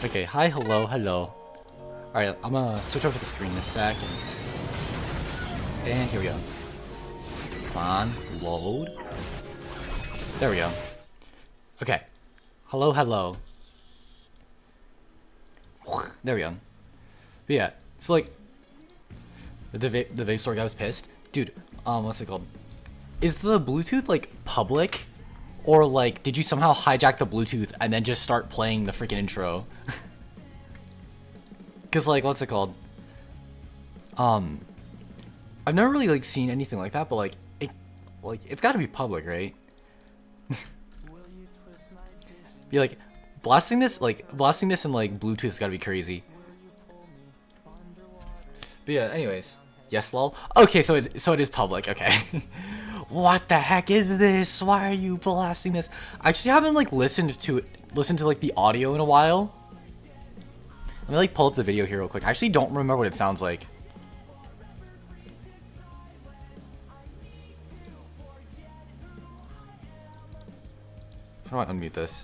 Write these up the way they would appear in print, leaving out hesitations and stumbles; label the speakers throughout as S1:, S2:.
S1: Okay, hi, hello, hello. Alright, I'm gonna switch over to the screen in a sec. And here we go. Come on, load. There we go. Okay. Hello, hello. There we go. But yeah, so like, the vape store guy was pissed. Dude, what's it called? Is the Bluetooth, like, public? Or, like, did you somehow hijack the Bluetooth and then just start playing the freaking intro? Because, like, what's it called? I've never really, like, seen anything like that, but, like, it's gotta be public, right? Be like, blasting this in, like, Bluetooth has gotta be crazy. But yeah, anyways. Yes, lol. Okay, so it is public, okay. What the heck is this? Why are you blasting this? I actually haven't, like, listened to like, the audio in a while. Let me, like, pull up the video here real quick. I actually don't remember what it sounds like. How do I unmute this?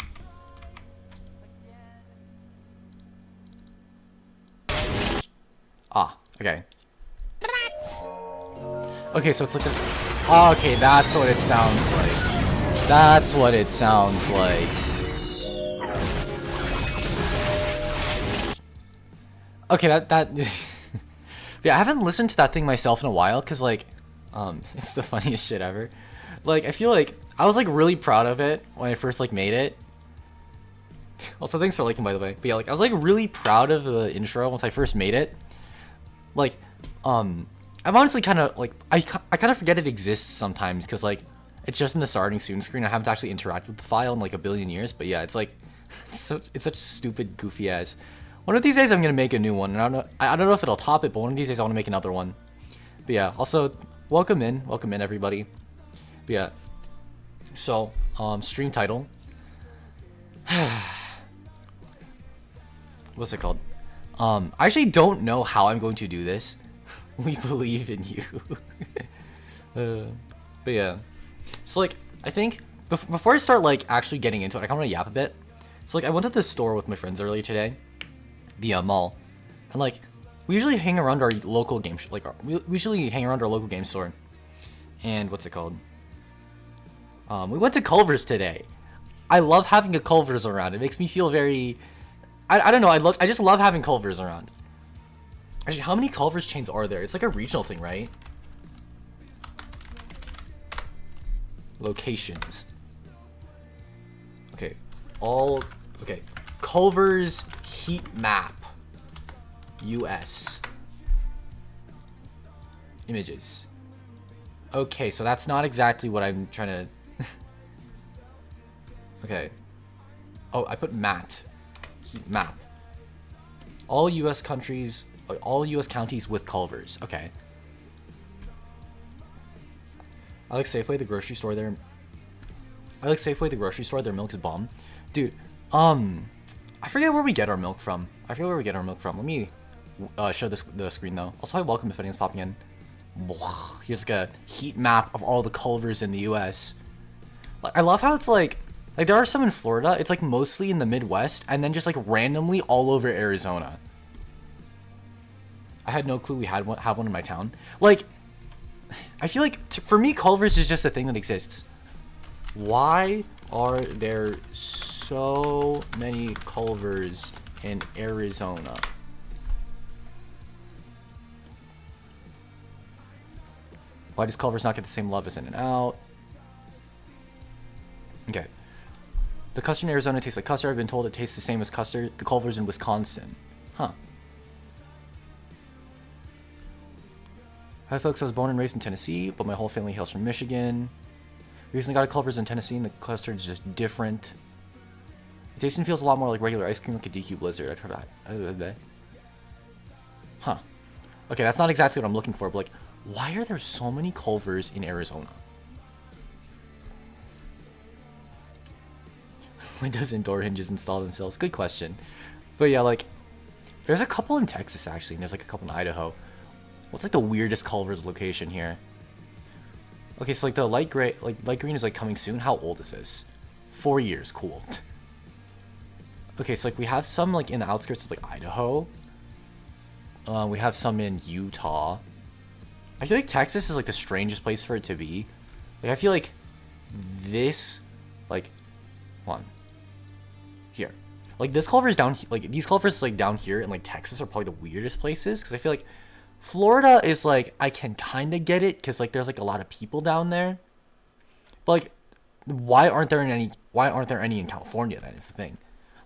S1: Ah, okay. Okay, so it's like a... Okay, that's what it sounds like. That's what it sounds like. Okay, that... Yeah, I haven't listened to that thing myself in a while, because, like, it's the funniest shit ever. Like, I feel like I was, like, really proud of it when I first, like, made it. Also, thanks for liking, by the way. But yeah, like, I was, like, really proud of the intro once I first made it. Like, I'm honestly kind of, like, I kind of forget it exists sometimes, because, like, it's just in the starting student screen. I haven't actually interacted with the file in, like, a billion years. But yeah, it's, like, it's such stupid, goofy ass. One of these days, I'm gonna make a new one, and I don't know if it'll top it, but one of these days, I want to make another one. But yeah, also, welcome in, everybody. But yeah, so, stream title. What's it called? I actually don't know how I'm going to do this. We believe in you. But yeah, so, like, I think before I start, like, actually getting into it, I kind of want to yap a bit. So, like, I went to the store with my friends earlier today, the mall, and, like, we usually hang around our local game we usually hang around our local game store. And what's it called? We went to Culver's today. I love having a Culver's around. It makes me feel very... I don't know. I just love having Culver's around. Actually, how many Culver's chains are there? It's like a regional thing, right? Locations. Okay. Okay. Culver's heat map. US. Images. Okay, so that's not exactly what I'm trying to... Okay. Oh, I put mat. Heat map. All US countries... All US counties with Culver's. Okay. I like Safeway, the grocery store there. Their milk is bomb. Dude, I forget where we get our milk from. Let me show the screen, though. Also, hi, welcome if anyone's popping in. Here's, like, a heat map of all the Culvers in the US. Like, I love how it's, like, there are some in Florida. It's, like, mostly in the Midwest, and then just, like, randomly all over Arizona. I had no clue we have one in my town. Like, I feel like, for me, Culver's is just a thing that exists. Why are there so many Culver's in Arizona? Why does Culver's not get the same love as In-N-Out? Okay. The custard in Arizona tastes like custard. I've been told it tastes the same as custard. The Culver's in Wisconsin. Huh. Hi folks, I was born and raised in Tennessee, but my whole family hails from Michigan. Recently got a Culver's in Tennessee, and the custard is just different. It tastes and feels a lot more like regular ice cream, like a DQ Blizzard. I tried. Huh. Okay, that's not exactly what I'm looking for, but, like, why are there so many Culver's in Arizona? When doesn't door hinges install themselves? Good question. But yeah, like, there's a couple in Texas, actually, and there's, like, a couple in Idaho. What's, like, the weirdest Culver's location here? Okay, so, like, the light green is, like, coming soon. How old is this? 4 years. Cool. okay, so like we have some like in the outskirts of like Idaho. We have some in Utah. I feel like Texas is like the strangest place for it to be. Like I feel like this, like, hold on, here, like this Culver's down, like these Culvers like down here in like Texas are probably the weirdest places, because I feel like Florida is like, I can kind of get it because like there's like a lot of people down there, but like why aren't there any in California then is the thing.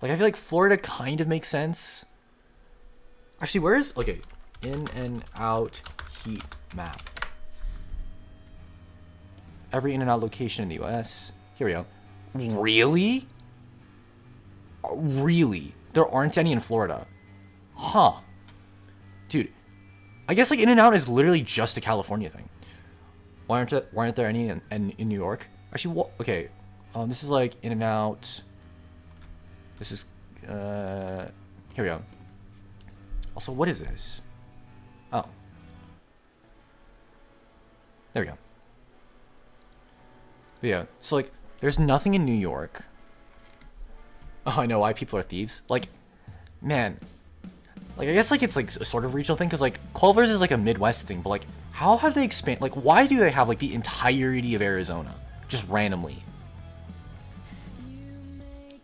S1: Like I feel like Florida kind of makes sense. Actually, where is, okay, in and out heat map. Every in and out location in the US. Here we go. Really? Really? There aren't any in Florida. Huh. Dude, I guess like in and out is literally just a California thing. Why aren't there any in New York? Actually, okay. This is like in and out. This is here we go. Also, what is this? Oh. There we go. But yeah, so like there's nothing in New York. Oh, I know why people are thieves. Like, man, like I guess like it's like a sort of regional thing, because like Culver's is like a Midwest thing, but like how have they expanded? Like, why do they have like the entirety of Arizona just randomly?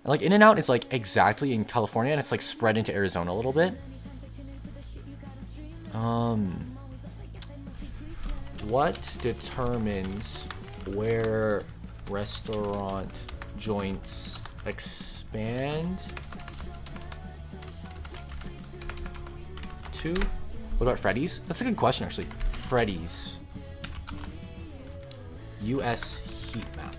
S1: And, like in and out is like exactly in California, and it's like spread into Arizona a little bit. What determines where restaurant joints expand to? What about Freddy's? That's a good question, actually. Freddy's. US heat map.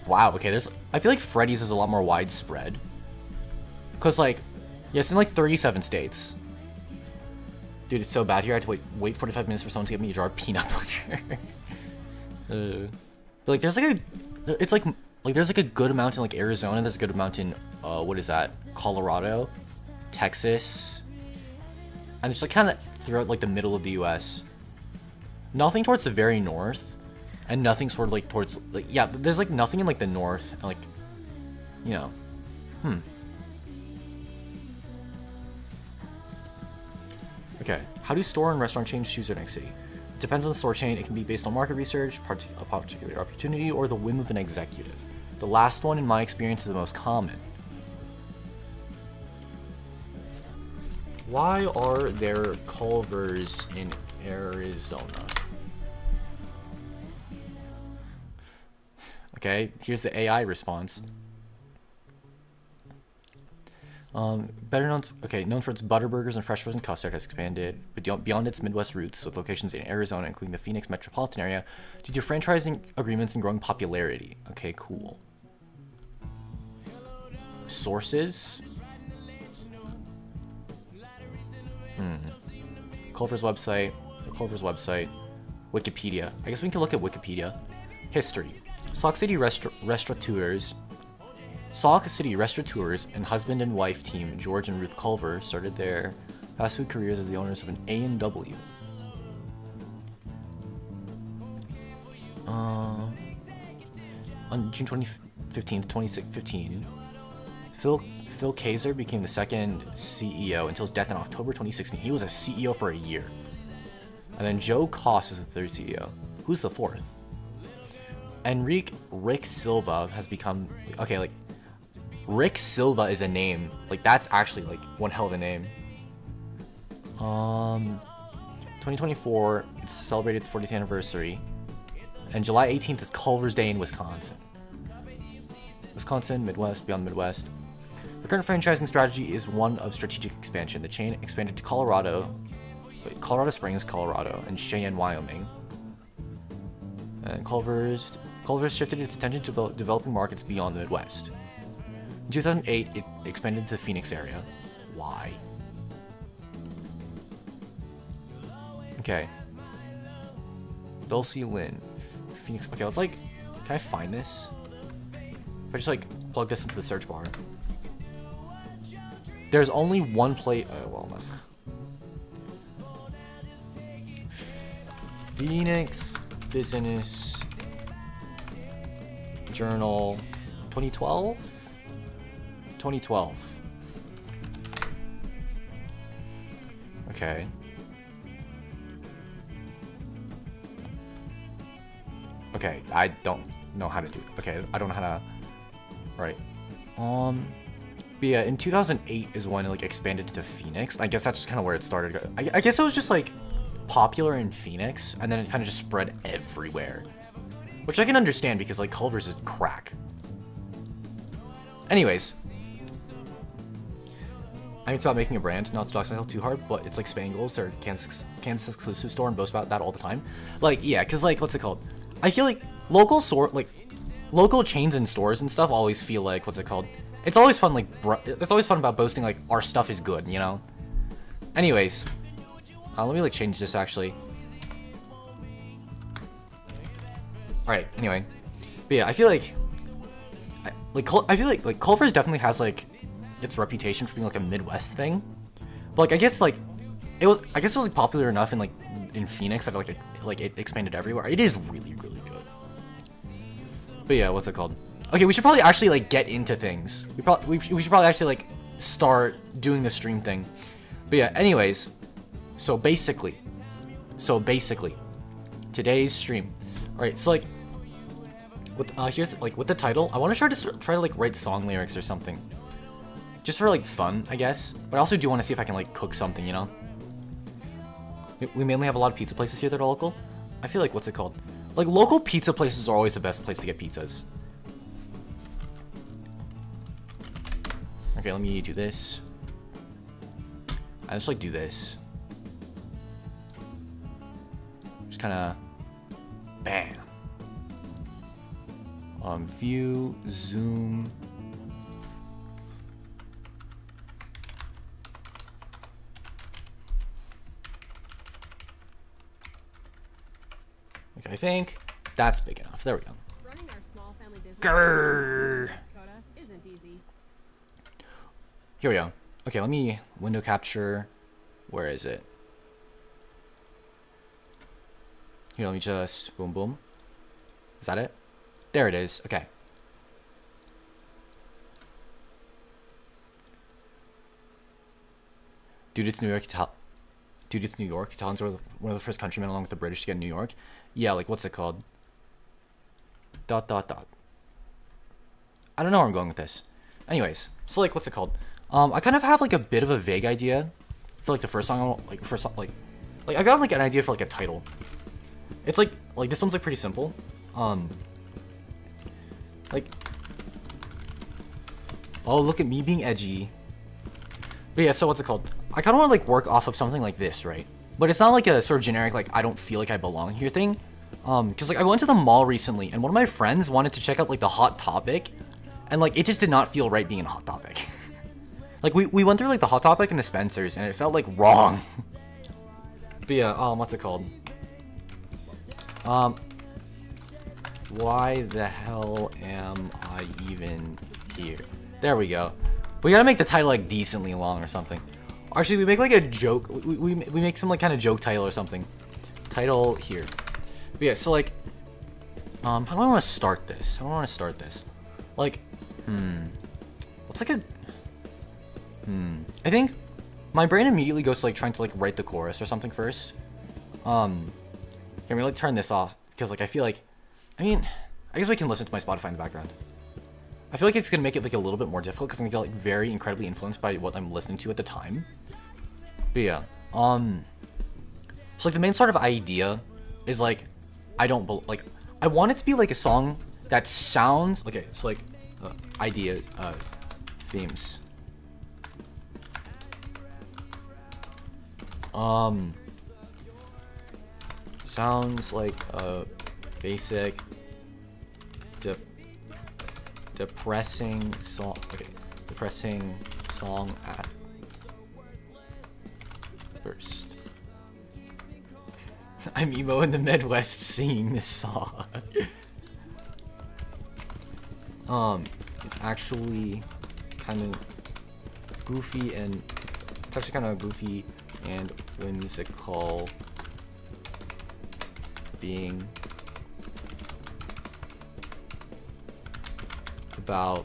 S1: Wow, okay, I feel like Freddy's is a lot more widespread. Because, like, yeah, it's in like 37 states. Dude, it's so bad here. I had to wait 45 minutes for someone to get me a jar of peanut butter. But like, there's like it's like there's like a good amount in like Arizona. There's a good amount in what is that? Colorado, Texas, and it's like kind of throughout like the middle of the U.S. Nothing towards the very north, and nothing sort of like towards like, yeah. There's like nothing in like the north, and like, you know, Okay, how do store and restaurant chains choose their next city? It depends on the store chain. It can be based on market research, a particular opportunity, or the whim of an executive. The last one, in my experience, is the most common. Why are there Culvers in Arizona? Okay, here's the AI response. Known for its Butterburgers and fresh frozen custard, has expanded beyond its Midwest roots with locations in Arizona, including the Phoenix metropolitan area, due to franchising agreements and growing popularity. Okay, cool. Sources? Culver's website, Wikipedia. I guess we can look at Wikipedia. History. Sauk City restaurateurs and husband and wife team George and Ruth Culver started their fast food careers as the owners of an A&W. On June 2015, Phil Kaiser became the second CEO until his death in October 2016. He was a CEO for a year. And then Joe Koss is the third CEO. Who's the fourth? Rick Silva has become... Okay, like... Rick Silva is a name. Like, that's actually, like, one hell of a name. 2024, it celebrated its 40th anniversary. And July 18th is Culver's Day in Wisconsin. Wisconsin, Midwest, beyond the Midwest. The current franchising strategy is one of strategic expansion. The chain expanded to Colorado Springs, Colorado, and Cheyenne, Wyoming. And Culver's shifted its attention to developing markets beyond the Midwest. In 2008, it expanded to the Phoenix area. Why? Okay. Dulcie Lynn, Phoenix. Okay, let's like, can I find this? If I just like plug this into the search bar. There's only one place. Phoenix business Journal 2012? 2012. Okay. Okay, I don't know how to do it. Okay, I don't know how to... Right. But yeah, in 2008 is when it like expanded to Phoenix. I guess that's just kind of where it started. I guess it was just like popular in Phoenix, and then it kind of just spread everywhere. Which I can understand because like Culver's is crack. Anyways. I mean, it's about making a brand, not to dox myself too hard, but it's like Spangles, or Kansas exclusive store, and boast about that all the time. Like, yeah, because like, what's it called? I feel like local chains and stores and stuff always feel like, what's it called? It's always fun, like, it's always fun about boasting, like, our stuff is good, you know? Anyways. Let me, like, change this, actually. Alright, anyway. But yeah, I feel like... I feel like Culver's definitely has, like, its reputation for being, like, a Midwest thing. But, like, I guess, like, it was, like, popular enough in, like, in Phoenix that, like, it expanded everywhere. It is really, really good. But yeah, what's it called? Okay, we should probably actually like get into things. We should probably actually like start doing the stream thing. But yeah, anyways, so basically, today's stream. All right, so like, with here's like with the title, I want to try to like write song lyrics or something, just for like fun, I guess. But I also do want to see if I can like cook something, you know. We mainly have a lot of pizza places here that are local. I feel like what's it called? Like local pizza places are always the best place to get pizzas. Okay, let me do this. I just like do this. Just kind of bam. View, zoom. Okay, I think that's big enough. There we go.
S2: Running our small family business
S1: Grrr.
S2: isn't easy.
S1: Here we go. Okay, let me window capture. Where is it? Here, let me just boom, boom. Is that it? There it is. Okay. Dude, it's New York. Dude, it's New York. Italians were one of the first countrymen along with the British to get New York. Yeah, like, what's it called? ... I don't know where I'm going with this. Anyways, so, like, what's it called? I kind of have, like, a bit of a vague idea for, like, the first song, like, I got, like, an idea for, like, a title. It's, like, this one's, like, pretty simple. Like, oh, look at me being edgy. But yeah, so what's it called? I kind of want to, like, work off of something like this, right? But it's not, like, a sort of generic, like, I don't feel like I belong here thing. Because, like, I went to the mall recently, and one of my friends wanted to check out, like, the Hot Topic. And, like, it just did not feel right being in Hot Topic. Like, we went through, like, the Hot Topic and the Spencer's, and it felt, like, wrong. But yeah, what's it called? Why the hell am I even here? There we go. We gotta make the title, like, decently long or something. Actually, we make, like, a joke. We make some, like, kind of joke title or something. Title here. But yeah, so, like, how do I want to start this? How do I want to start this? Like, what's, like, a... I think my brain immediately goes to, like, trying to, like, write the chorus or something first. Here, I'm gonna, like, turn this off, because, like, I feel like... I mean, I guess we can listen to my Spotify in the background. I feel like it's gonna make it, like, a little bit more difficult, because I'm gonna get, like, very incredibly influenced by what I'm listening to at the time. But yeah, so, like, the main sort of idea is, like, I want it to be, like, a song that sounds... Okay, so, like, ideas, themes. Sounds like a basic depressing song. Okay, depressing song at first. I'm emo in the Midwest singing this song. It's actually kind of goofy and whimsical about...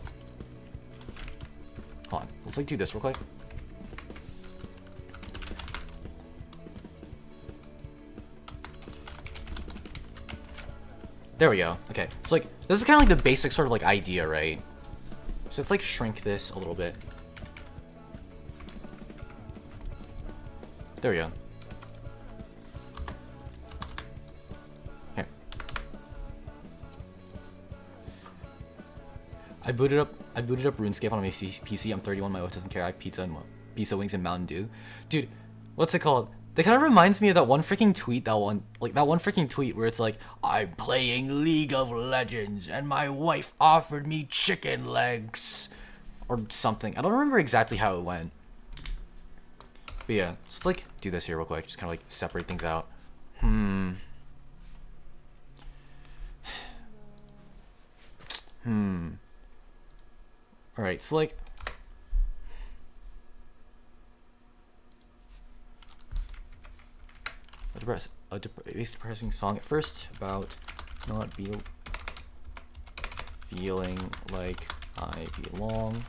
S1: Hold on. Let's like do this real quick. There we go. Okay. So like this is kind of like the basic sort of like idea, right? So let's like shrink this a little bit. There we go. Here. I booted up RuneScape on my PC. I'm 31. My wife doesn't care. I have pizza wings and Mountain Dew. Dude, what's it called? That kind of reminds me of that one freaking tweet. That one freaking tweet where it's like, I'm playing League of Legends and my wife offered me chicken legs or something. I don't remember exactly how it went. But yeah, so let's like do this here real quick. Just kind of like separate things out. All right, so like. A depressing song at first about not feeling like I belong.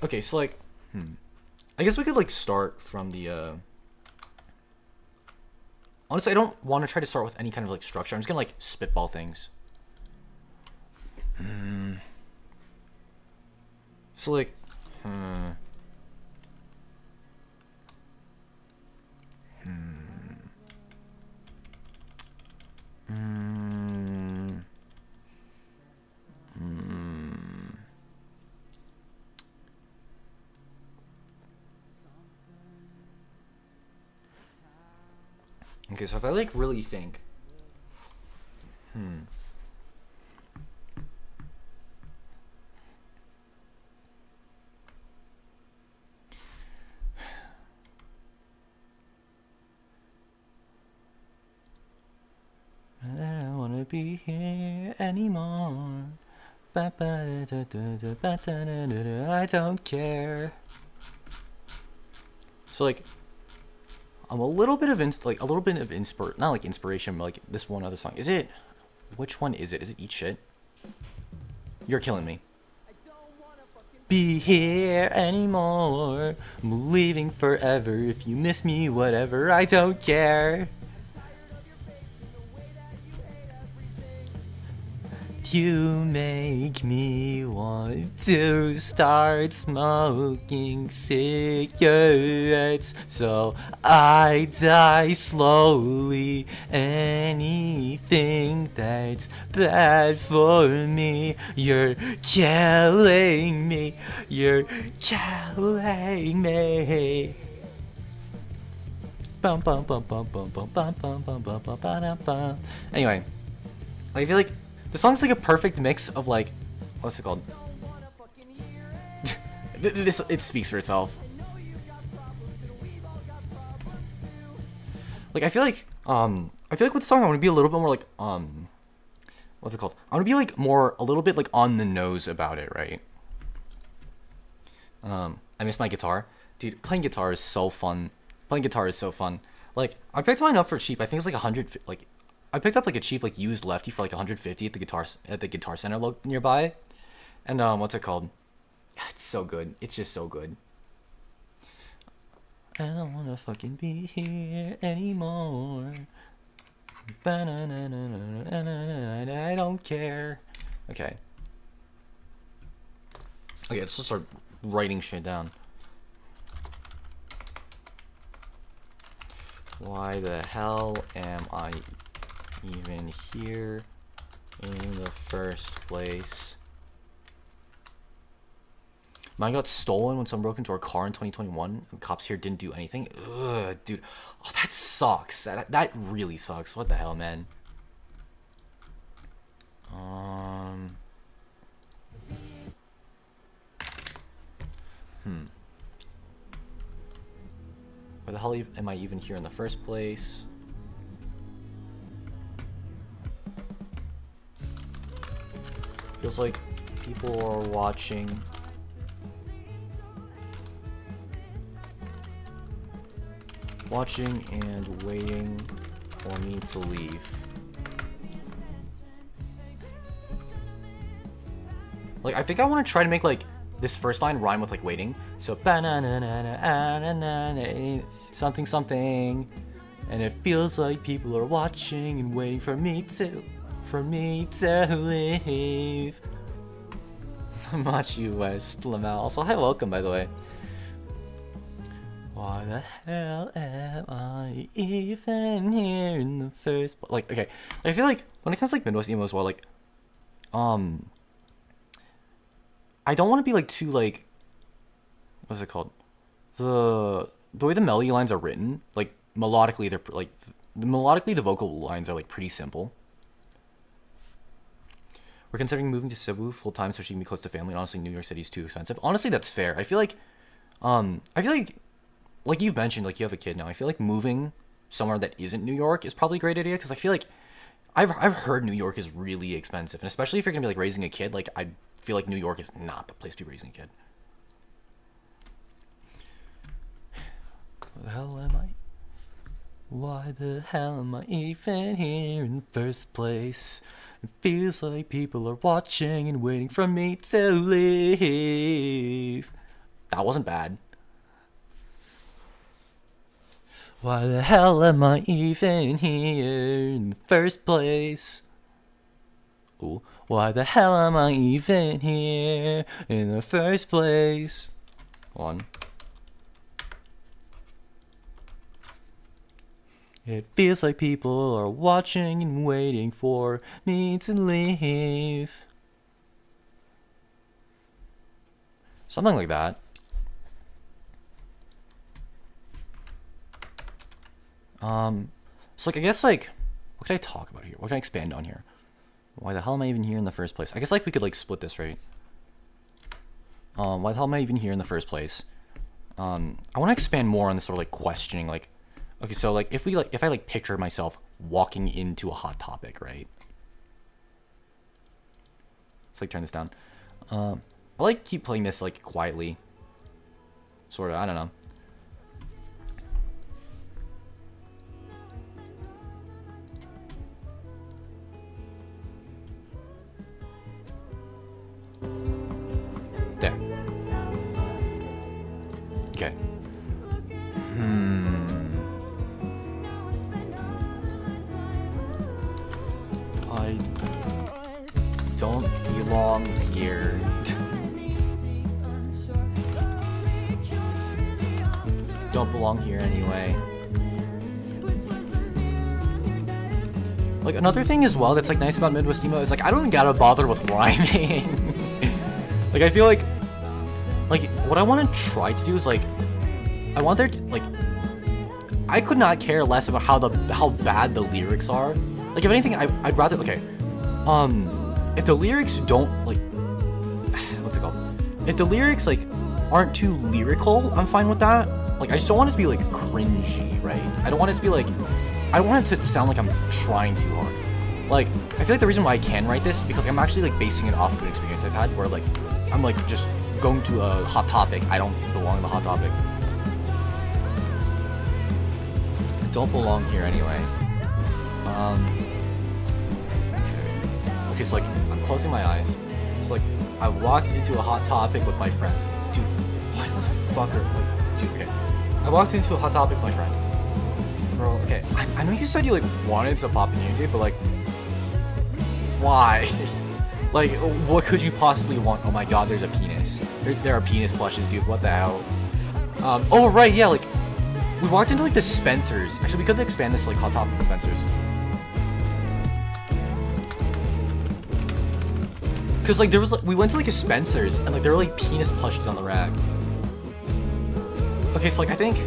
S1: Okay, so like, I guess we could like start from the. Honestly, I don't want to try to start with any kind of like structure. I'm just gonna like spitball things. So like, Okay, so if I like really think, I don't wanna be here anymore. I don't care. So like, a little bit of not like inspiration, but like this one other song. Is it? Which one is it? Is it Eat Shit? You're killing me. Be here anymore. I'm leaving forever. If you miss me, whatever. I don't care. You make me want to start smoking cigarettes so I die slowly. Anything that's bad for me, you're killing me. You're killing me. Bum bum bum bum bum bum bum bum bum bum bum bum bum. Anyway, I feel like the song's like a perfect mix of like, what's it called? It speaks for itself. Like I feel like with the song I want to be a little bit more like what's it called? I want to be like a little bit like on the nose about it, right? I miss my guitar, dude. Playing guitar is so fun. Like I picked mine up for cheap. I think it's like 100. Like I picked up like a cheap like used lefty for like 150 at the Guitar Center nearby, and what's it called? It's so good. It's just so good. I don't wanna fucking be here anymore. I don't care. Okay. Okay, let's just start writing shit down. Why the hell am I even here in the first place? Mine got stolen when someone broke into our car in 2021. The cops here didn't do anything. Ugh, dude. Oh, that sucks. That really sucks. What the hell, man? Why the hell am I even here in the first place? Feels like people are watching. And waiting for me to leave. Like, I think I want to try to make, like, this first line rhyme with, like, waiting. So, something, something. And it feels like people are watching and waiting for me to leave. Machi West, lmao. Also, hi, welcome, by the way. Why the hell am I even here in the first place? Like, okay. I feel like, when it comes to, like, Midwest emo as well, like, I don't want to be like too like, what's it called? The way the melody lines are written, like melodically, they're like the vocal lines are like pretty simple. We're considering moving to Cebu full time so she can be close to family. And honestly, New York City is too expensive. Honestly, that's fair. I feel like you've mentioned, like you have a kid now. I feel like moving somewhere that isn't New York is probably a great idea because I feel like I've heard New York is really expensive, and especially if you're gonna be like raising a kid, like I feel like New York is not the place to be raising a kid. What the hell am I? Why the hell am I even here in the first place? It feels like people are watching and waiting for me to leave. That wasn't bad. Why the hell am I even here in the first place? Ooh. Why the hell am I even here in the first place? One. It feels like people are watching and waiting for me to leave. Something like that. So like I guess like what can I talk about here? What can I expand on here? Why the hell am I even here in the first place? I guess like we could like split this, right? Why the hell am I even here in the first place? I want to expand more on this sort of like questioning, like, okay, so like if I like picture myself walking into a hot topic, right? Let's like turn this down. I like keep playing this like quietly, sort of. I don't know. There. Okay. I don't belong here. Don't belong here anyway. Like another thing as well that's like nice about Midwest emo is like I don't gotta bother with rhyming. Like I feel like what I want to try to do is like I want there to, like I could not care less about how bad the lyrics are. Like if anything, I'd rather if the lyrics don't like what's it called? If the lyrics like aren't too lyrical, I'm fine with that. Like I just don't want it to be like cringy, right? I don't want it to be like I don't want it to sound like I'm trying too hard. Like I feel like the reason why I can write this is because I'm actually like basing it off of an experience I've had where like I'm like just going to a hot topic. I don't belong in the hot topic. Don't belong here anyway. Okay, so like I'm closing my eyes. It's like I walked into a hot topic with my friend. Dude, why the fuck are like, dude? Okay, I walked into a hot topic with my friend. Bro, okay, I know you said you like wanted to pop in YouTube, but like, why? Like, what could you possibly want? Oh my god, there's a penis. There are penis plushes, dude. What the hell? Oh right, yeah, like we walked into like the Spencer's. Actually, we could expand this to, like hot topic with Spencer's. Cause like there was like we went to like a Spencer's and like there were like penis plushies on the rack. Okay, so like I think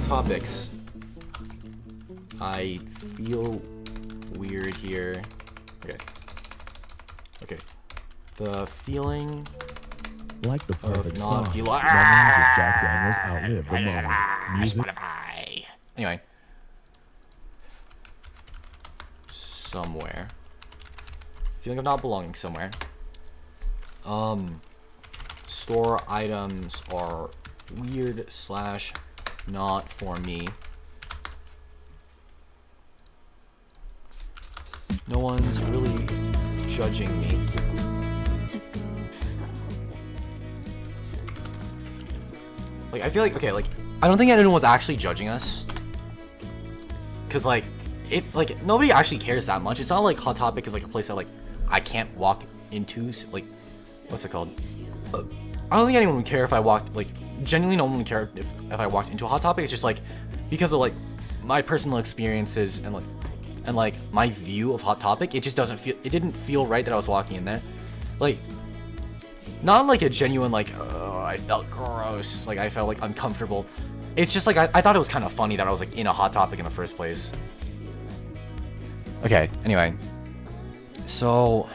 S1: topics. I feel weird here. Okay. Okay. The feeling
S3: like the perfect
S1: not
S3: song.
S1: feel
S3: Lemons with Jack Daniels outlived the moment. Music.
S1: Anyway. Somewhere. Feeling of not belonging somewhere. Store items are weird / not for me. No one's really judging me. Like, I feel like, okay, like, I don't think anyone was actually judging us. Because, like, nobody actually cares that much. It's not like Hot Topic is, like, a place that, like, I can't walk into, like, what's it called? I don't think anyone would care if I walked, like, genuinely no one would care if I walked into a Hot Topic. It's just, like, because of, like, my personal experiences and, like, my view of Hot Topic, it just didn't feel right that I was walking in there. Like, not like a genuine, like, I felt gross, like, I felt, like, uncomfortable. It's just, like, I thought it was kind of funny that I was, like, in a Hot Topic in the first place. Okay, anyway. So...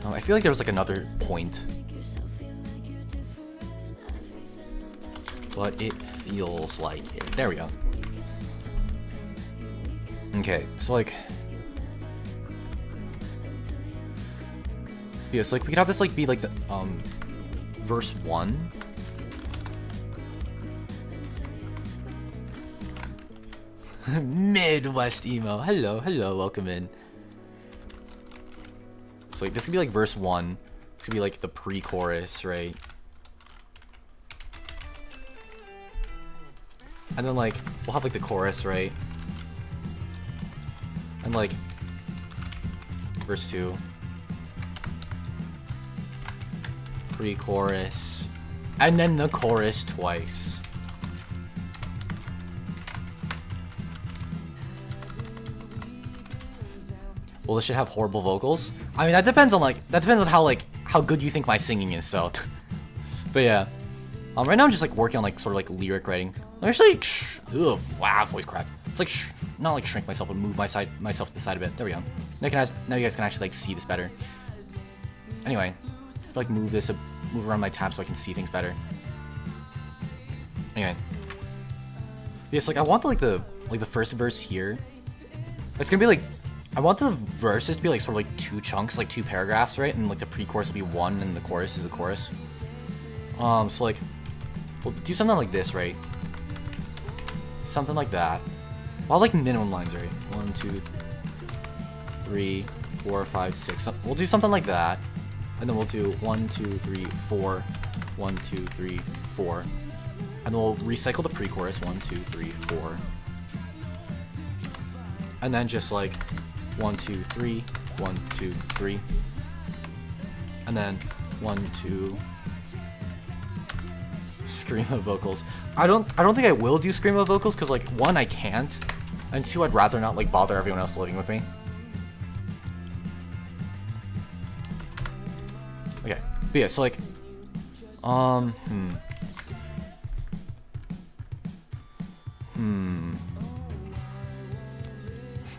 S1: Oh, I feel like there was, like, another point. But it feels like it. There we go. Okay, so, like... Yeah, so, like, we could have this, like, be, like, the, verse 1. Midwest emo. Hello, welcome in. So, like, this could be, like, verse 1. This could be, like, the pre-chorus, right? And then, like, we'll have, like, the chorus, right? And, like, verse 2. Pre-chorus. And then the chorus twice. Well, this should have horrible vocals. I mean, that depends on how good you think my singing is, so. But yeah. Right now I'm just like working on like sort of like lyric writing. I'm actually wow, voice crack. It's like not like shrink myself, but move myself to the side a bit. There we go. Now you guys can actually like see this better. Anyway, like move around my tab so I can see things better. Anyway. Yeah, so like I want the first verse here. It's gonna be like I want the verses to be like sort of like 2 chunks, like 2 paragraphs, right? And like the pre-chorus will be 1 and the chorus is the chorus. So like we'll do something like this, right? Something like that. Well, like minimum lines, right? 1, 2, 3, 4, 5, 6. We'll do something like that. And then we'll do 1, 2, 3, 4. 1, 2, 3, 4. And then we'll recycle the pre-chorus. 1, 2, 3, 4. And then just like 1, 2, 3. 1, 2, 3. And then 1, 2. Screamo vocals. I don't think I will do screamo vocals because like 1, I can't, and 2, I'd rather not like bother everyone else living with me. Okay, but yeah, so like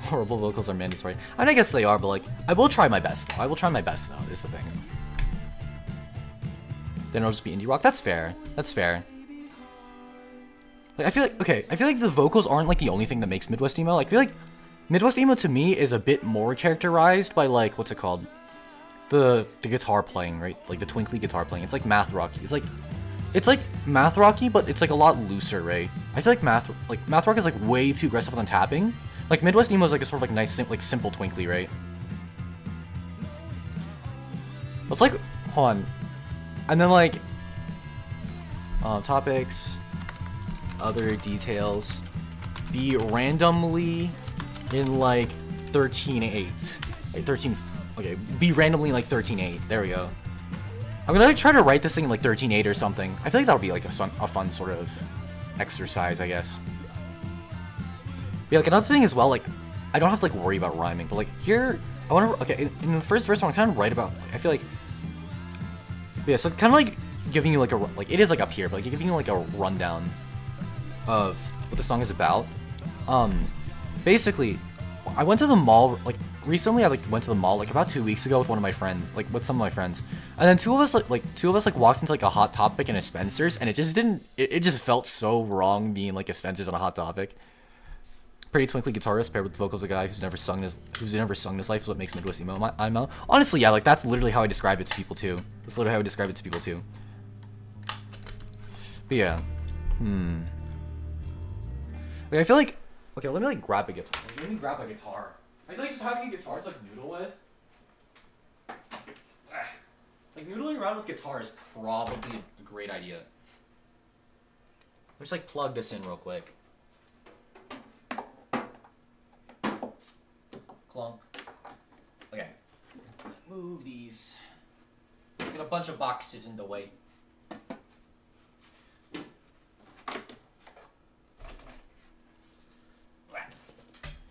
S1: horrible vocals are mandatory. I mean, I guess they are, but like I will try my best though. Is the thing. Then it'll just be indie rock. That's fair. That's fair. Like, I feel like the vocals aren't like the only thing that makes Midwest emo. Like, I feel like Midwest emo to me is a bit more characterized by like what's it called? The guitar playing, right? Like the twinkly guitar playing. It's like math rocky. It's like math rocky, but it's like a lot looser, right? I feel like math rock is like way too aggressive on tapping. Like Midwest emo is like a sort of like nice, like simple twinkly, right? Let's like hold on. And then like topics, other details, be randomly in like 13.8, like 13. Okay, be randomly in like 13.8. There we go. I'm gonna like try to write this thing in like 13.8 or something. I feel like that would be like a fun sort of exercise, I guess. Yeah, like another thing as well, like I don't have to like worry about rhyming, but like here I want to. Okay, in the first verse I want to kind of write about. I feel like. Yeah, so kind of like giving you like it is like up here, but like giving you like a rundown of what the song is about. Basically, I went to the mall like recently. I like went to the mall like about 2 weeks ago with one of my friends, like with some of my friends, and then two of us walked into like a Hot Topic and a Spencer's, and it just didn't. It just felt so wrong being like a Spencer's on a Hot Topic. Pretty twinkly guitarist paired with the vocals of a guy who's never sung his life is what makes Midwest emo. Honestly, yeah, like that's literally how I describe it to people too. But yeah, Okay, I feel like let me like grab a guitar. I feel like just having a guitar to like noodle with Like, noodling around with guitar is probably a great idea. Let's like plug this in real quick. Clunk. Okay. Move these. Got a bunch of boxes in the way.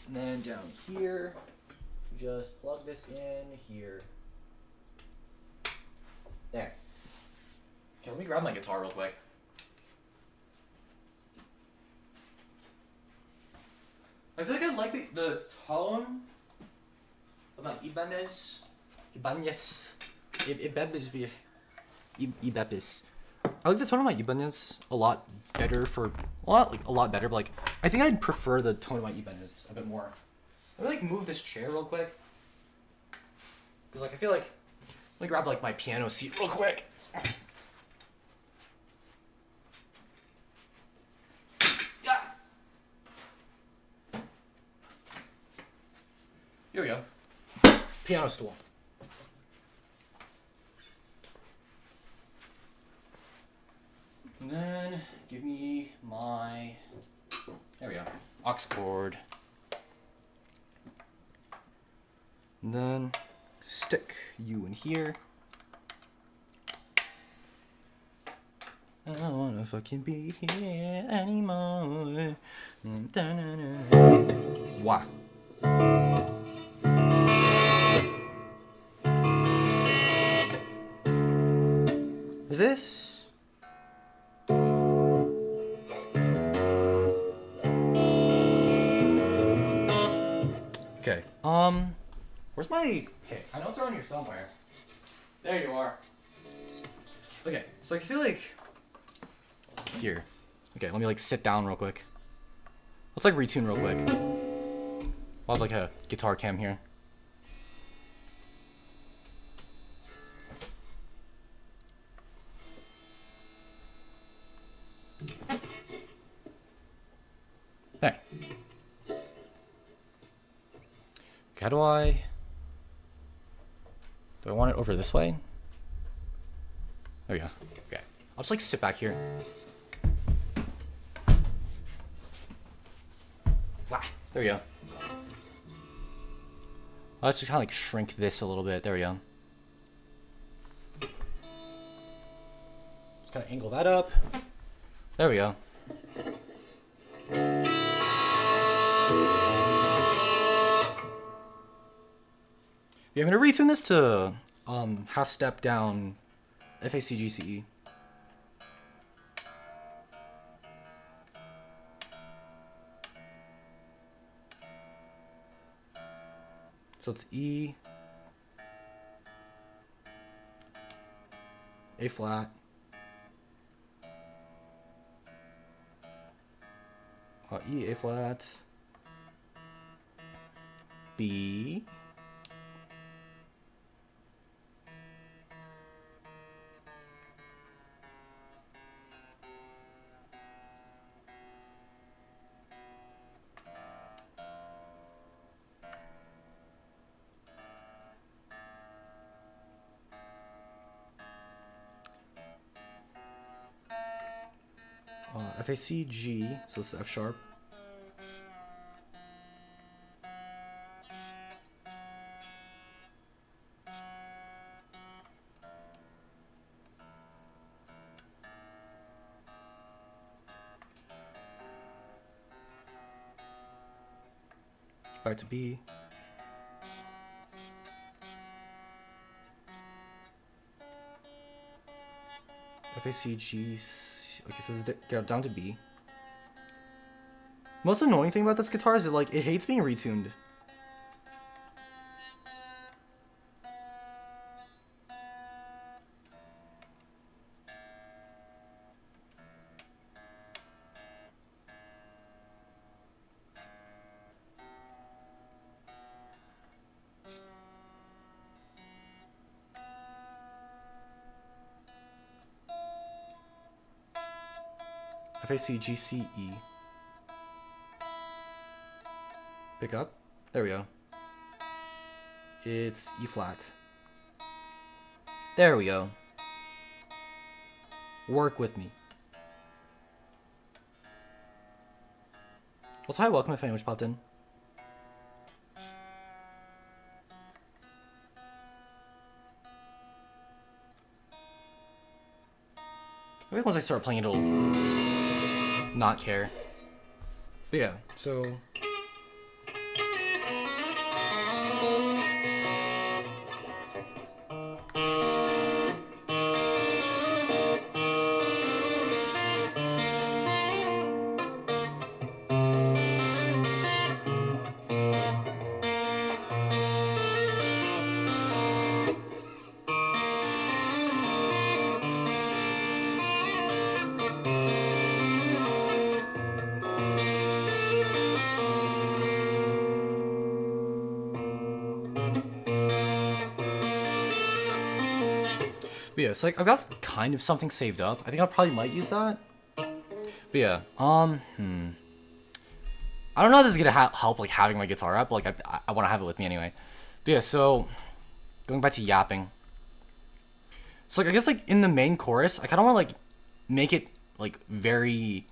S1: And then down here, just plug this in here. There. Okay, let me grab my guitar real quick. I feel like I like the tone of my Ibanez. I like the tone of my Ibanez a lot better a lot better, but like I think I'd prefer the tone of my Ibanez a bit more. Let me like move this chair real quick. Cause like I feel like let me grab like my piano seat real quick. Yeah. Here we go. Piano stool. And then give me my, there we go, aux cord. And then stick you in here. I don't wanna fucking be here anymore. Wow. Is this? Okay. Where's my pick? I know it's around here somewhere. There you are. Okay, so I feel like here. Okay, let me like sit down real quick. Let's like retune real quick. I'll have like a guitar cam here. There. How do I want it over this way? There we go. Okay. I'll just like sit back here. Wow. There we go. Let's just kind of like shrink this a little bit. There we go. Just kind of angle that up. There we go. Yeah, I'm gonna retune this to half step down FACGCE. So it's E, A flat, E, A flat, B, F A C G, so this is F sharp. Back to B. F A C G. Okay, so this is get down to B. Most annoying thing about this guitar is it hates being retuned. FACGCE. Pick up. There we go. It's E flat. There we go. Work with me. Well, hi, welcome if anyone just popped in. Maybe once I start playing it'll not care. But yeah, so... But yeah, so like I've got kind of something saved up. I think I probably might use that. But yeah, I don't know how this is gonna help like having my guitar up. But, like I want to have it with me anyway. But yeah, so going back to yapping. So like I guess like in the main chorus, I kind of want to like make it like very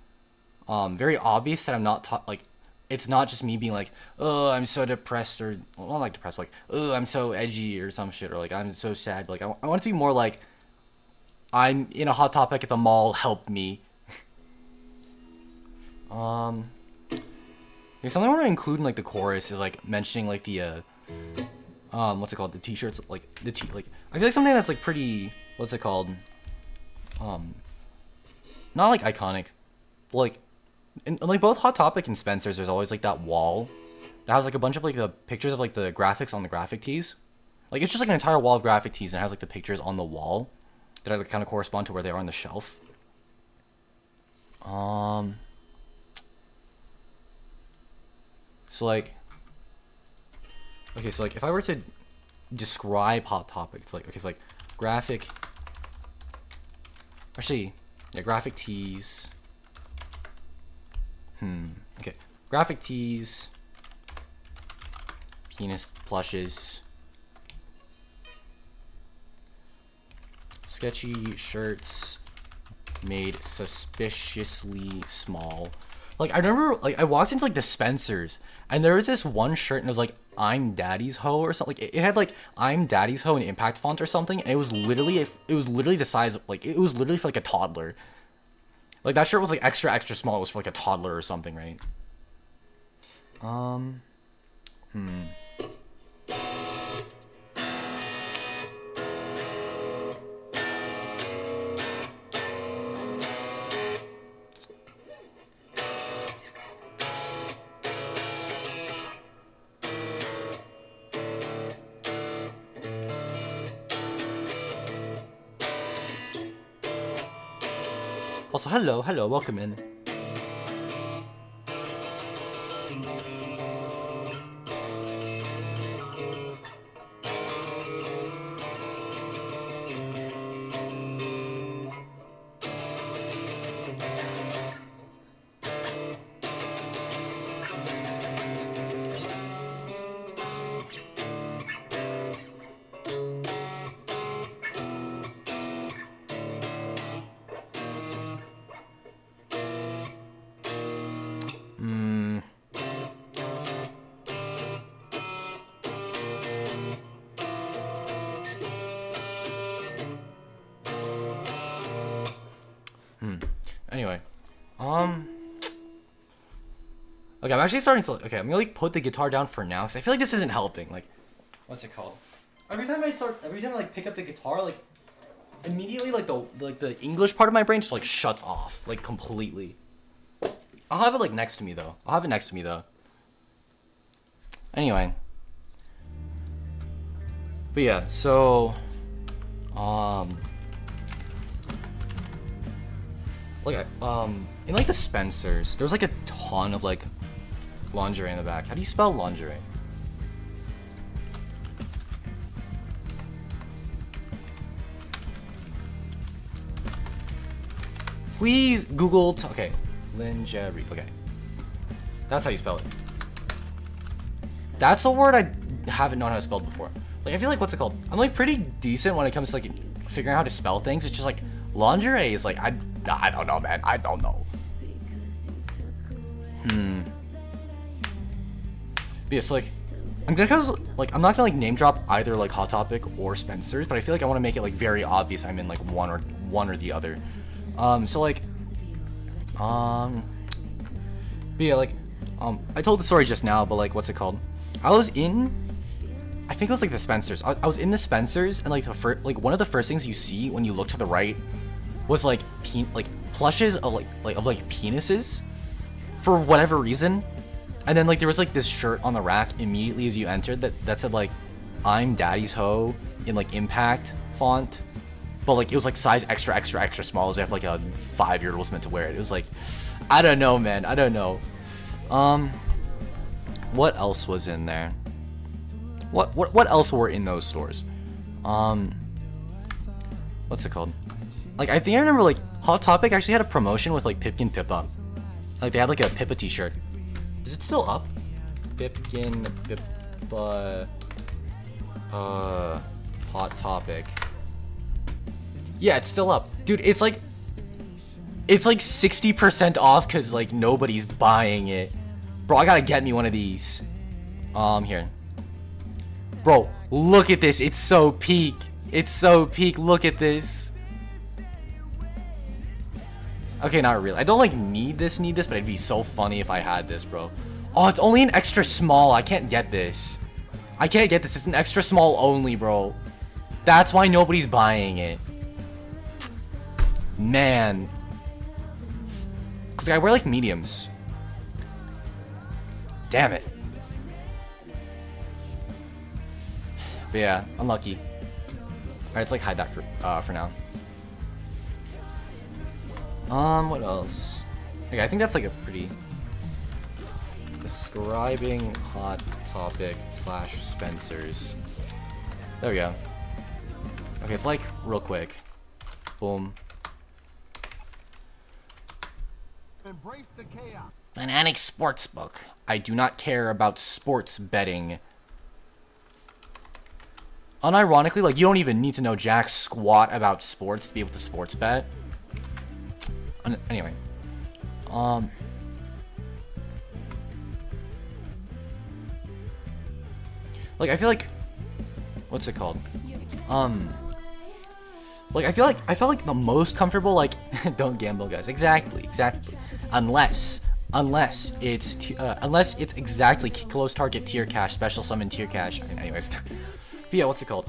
S1: obvious that I'm not like it's not just me being like, oh, I'm so depressed, or well, not like depressed, but like, oh, I'm so edgy or some shit, or like I'm so sad. Like I want it to be more like I'm in a Hot Topic at the mall, help me. Something I want to include in like the chorus is like mentioning like the what's it called, the t-shirts, like like I feel like something that's like pretty, what's it called, not like iconic, but like in like both Hot Topic and Spencer's, there's always like that wall that has like a bunch of like the pictures of like the graphics on the graphic tees. Like it's just like an entire wall of graphic tees and it has like the pictures on the wall that like, kind of correspond to where they are on the shelf. So like, okay, so like if I were to describe Hot Topic, it's like, okay, so like graphic, actually, yeah, graphic tees. Okay, graphic tees, penis plushes, sketchy shirts made suspiciously small. Like I remember, like I walked into like the Spencer's and there was this one shirt and it was like I'm Daddy's hoe or something. Like it had like I'm Daddy's hoe in impact font or something, and it was literally the size of like, it was literally for like a toddler. Like that shirt was like extra small. It was for like a toddler or something, right? Also, hello, welcome in. Anyway, okay, I'm actually starting to, okay, I'm gonna like put the guitar down for now, because I feel like this isn't helping. Like, what's it called? Every time I like pick up the guitar, like, immediately like the English part of my brain just like shuts off, like completely. I'll have it like next to me though. Anyway. But yeah, so, like, in like the Spencer's, there's like a ton of like lingerie in the back. How do you spell lingerie? Please Google, okay, lingerie, okay. That's how you spell it. That's a word I haven't known how to spell before. Like, I feel like, what's it called? I'm like pretty decent when it comes to like figuring out how to spell things. It's just like lingerie is like I don't know, man. I don't know. But yeah, so like I'm not gonna like name drop either like Hot Topic or Spencer's, but I feel like I want to make it like very obvious I'm in like one or the other. So like but yeah, like I told the story just now, but like what's it called? I think it was like the Spencer's. I was in the Spencer's, and like one of the first things you see when you look to the right was like plushes of like penises for whatever reason. And then like there was like this shirt on the rack immediately as you entered that said like I'm daddy's hoe in like impact font, but like it was like size extra small, as if like a 5-year-old was meant to wear it. It was like, I don't know, man. I don't know. What else was in there? What else were in those stores? What's it called? Like I think I remember like Hot Topic actually had a promotion with like Pipkin Pippa. Like they had like a Pippa t-shirt. Is it still up? Pipkin Pippa Hot Topic. Yeah, it's still up. Dude, it's like 60% off because like nobody's buying it. Bro, I gotta get me one of these. Here. Bro, look at this. It's so peak. It's so peak. Look at this. Okay, not really. I don't like need this, but it'd be so funny if I had this, bro. Oh, it's only an extra small. I can't get this. I can't get this. It's an extra small only, bro. That's why nobody's buying it. Man. Because I wear like mediums. Damn it. But yeah, unlucky. Alright, let's like hide that for now. What else? Okay, I think that's like a pretty... Describing Hot Topic / Spencer's. There we go. Okay, it's like real quick. Boom.
S4: Embrace the chaos.
S1: Fanatic Sportsbook. I do not care about sports betting. Unironically, like you don't even need to know jack squat about sports to be able to sports bet. Anyway, like I feel like, what's it called? Like I felt like the most comfortable, like don't gamble, guys. Exactly. Unless it's exactly close target tier cash, special summon tier cash. Anyways, but yeah, what's it called?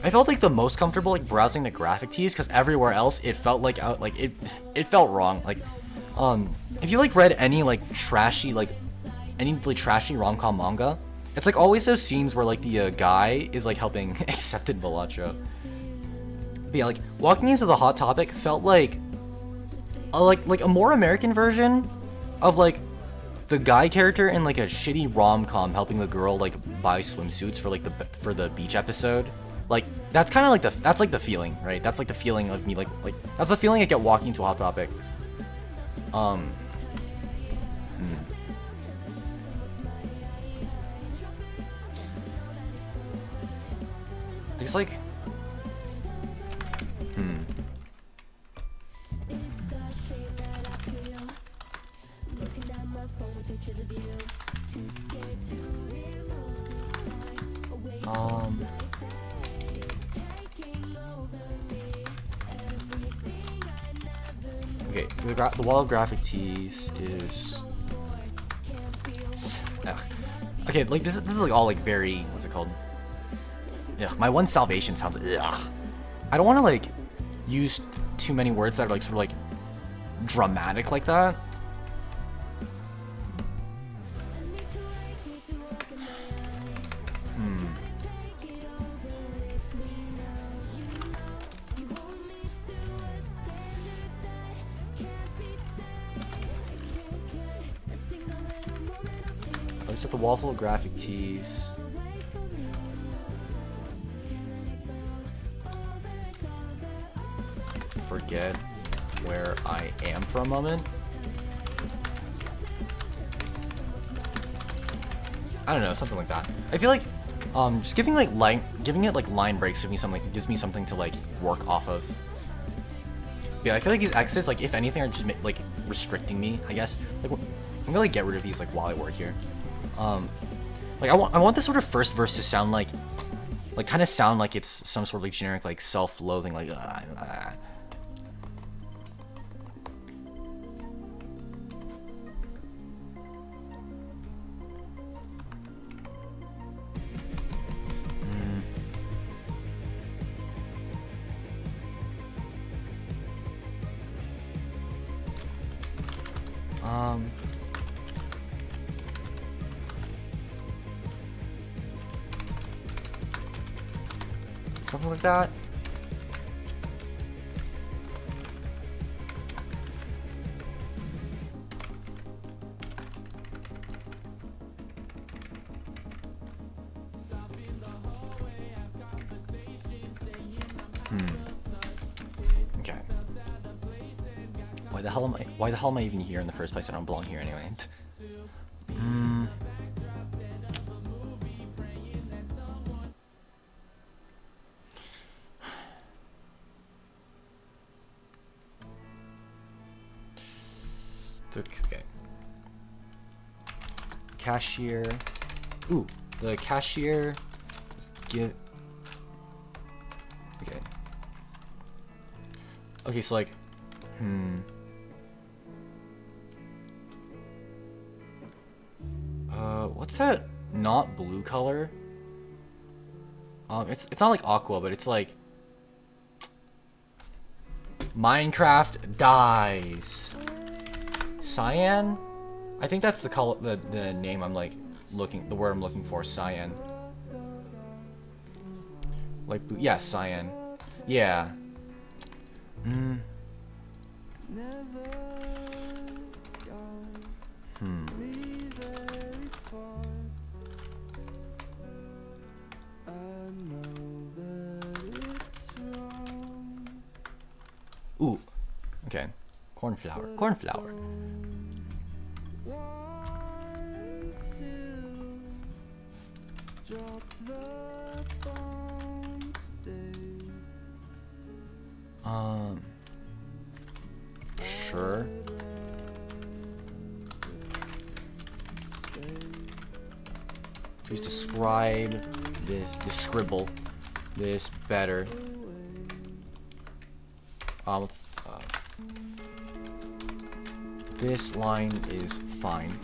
S1: I felt like the most comfortable like browsing the graphic tees because everywhere else it felt like it felt wrong. Like, if you like read any like trashy rom-com manga, it's like always those scenes where like the guy is like helping accepted Balatro. But yeah, like walking into the Hot Topic felt like a more American version of like the guy character in like a shitty rom-com helping the girl like buy swimsuits for the beach episode. Like that's kind of like that's like the feeling, right? That's like the feeling of me like that's the feeling I get walking into a Hot Topic. It's like okay, the wall of graphic tees is okay, like this is like all like very, what's it called? Ugh, my one salvation sounds ugh. I don't want to like use too many words that are like sort of like dramatic like that. I just at the wall full of graphic tees. Forget where I am for a moment. I don't know, something like that. I feel like Just giving it like line breaks gives me something to like work off of. But yeah, I feel like these X's, like if anything, are just like restricting me, I guess. Like I'm gonna like get rid of these like while I work here. Like I want this sort of first verse to sound like kind of sound like it's some sort of like generic like self-loathing like. Something like that. Okay. Why the hell am I even here in the first place? I don't belong here anyway. Okay. Cashier. Ooh, the cashier. Let's give. Okay. Okay, so like, what's that not blue color? It's not like aqua, but it's like Minecraft dies. Cyan? I think that's the color, the name I'm like the word I'm looking for, cyan. Like, yeah, cyan. Yeah. Ooh. Okay. Cornflower. Cornflower. Sure. Please describe this scribble this better. Let's this line is fine.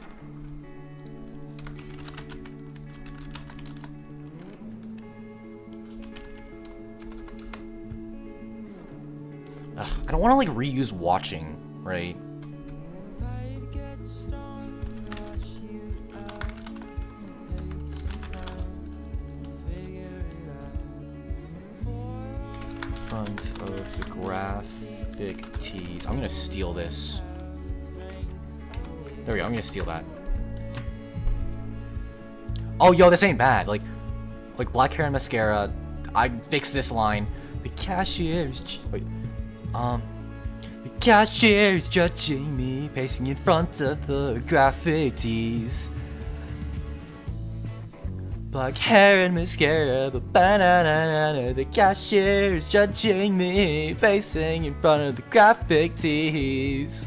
S1: I don't want to like reuse watching, right? Front of the graphic tees. I'm gonna steal this. There we go. I'm gonna steal that. Oh, yo, this ain't bad. Like black hair and mascara. I fixed this line. The cashier's. Wait. The cashier is judging me, pacing in front of the graphic tees. Black hair and mascara, but banana. The cashier is judging me, pacing in front of the graphic tees.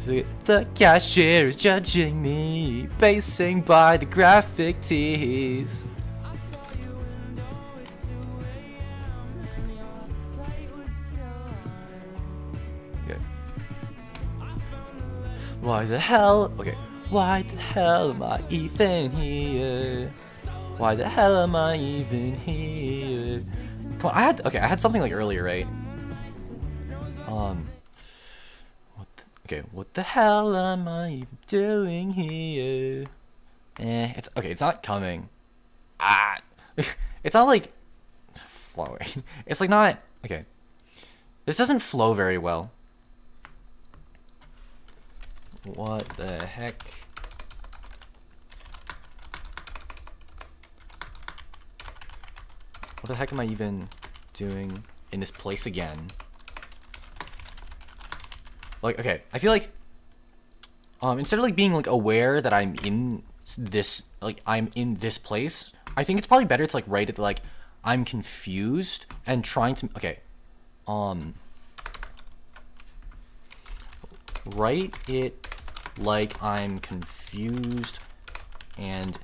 S1: The cashier is judging me, pacing by the graphic tees. Why the hell? Okay. Why the hell am I even here? Why the hell am I even here? Come on, I had something like earlier, right? What the hell am I even doing here? It's okay. It's not coming. It's not like flowing. It's like not okay. This doesn't flow very well. What the heck? What the heck am I even doing in this place again? Like, okay, I feel like instead of like being like aware that I'm in this place I think it's probably better to like write it like I'm confused and trying to okay. Write it like I'm confused and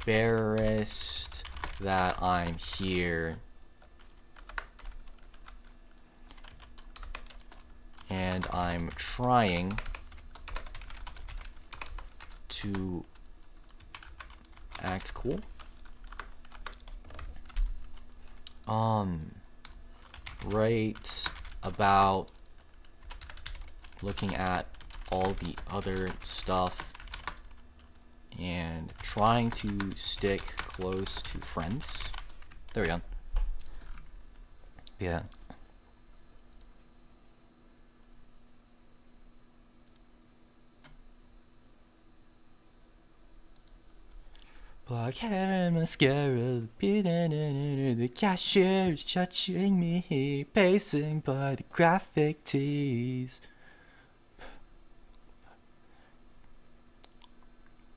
S1: embarrassed that I'm here. And I'm trying to act cool. Write about looking at all the other stuff and trying to stick close to friends. There we go. Yeah. Black hair and mascara, the cashier is judging me, pacing by the graphic tees.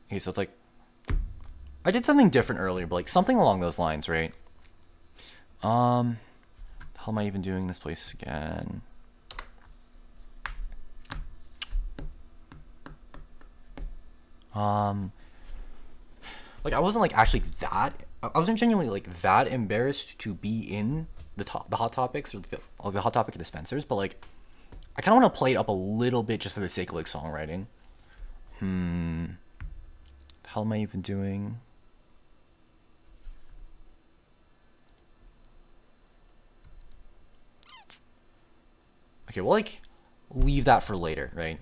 S1: Okay, so it's like, I did something different earlier, but like something along those lines, right? How am I even doing this place again? Like I wasn't like actually that. I wasn't genuinely like that embarrassed to be in the hot topics or the hot topic dispensers, but like I kind of want to play it up a little bit just for the sake of like songwriting. How am I even doing? Okay, we'll like leave that for later, right?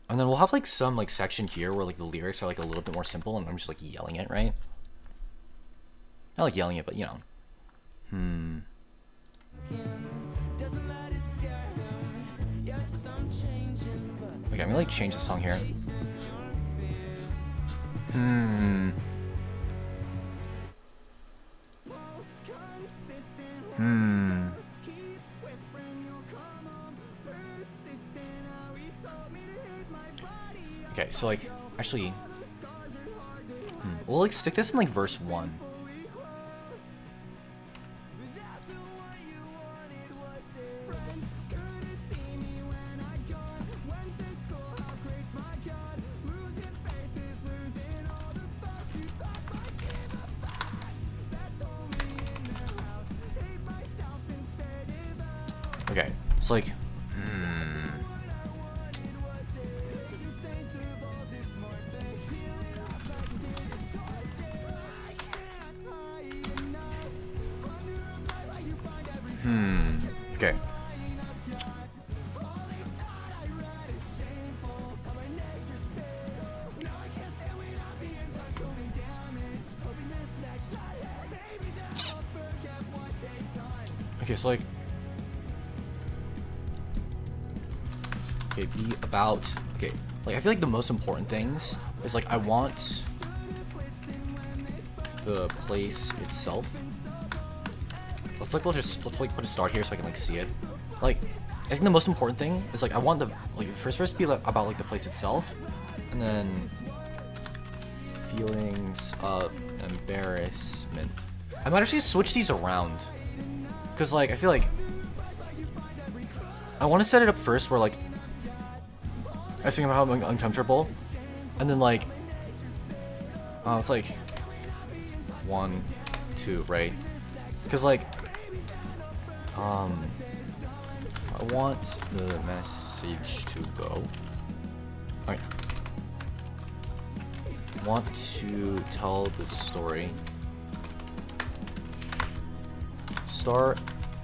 S1: And then we'll have like some like section here where like the lyrics are like a little bit more simple and I'm just like yelling it, right? Not like yelling it, but you know. Okay, I'm gonna like change the song here. Okay, so like, actually, we'll like stick this in like verse 1. Okay, so like, okay. Okay, so like, okay, be about, okay, like I feel like the most important things is like I want the place itself. Let's like let's like put a star here so I can like see it. Like I think the most important thing is like I want the like first verse to be like about like the place itself, and then feelings of embarrassment. I might actually switch these around, cause like I feel like I want to set it up first where like I sing about how I'm uncomfortable, and then like it's like 1, 2, right? Cause like I want the message to go. Alright. Want to tell the story. Start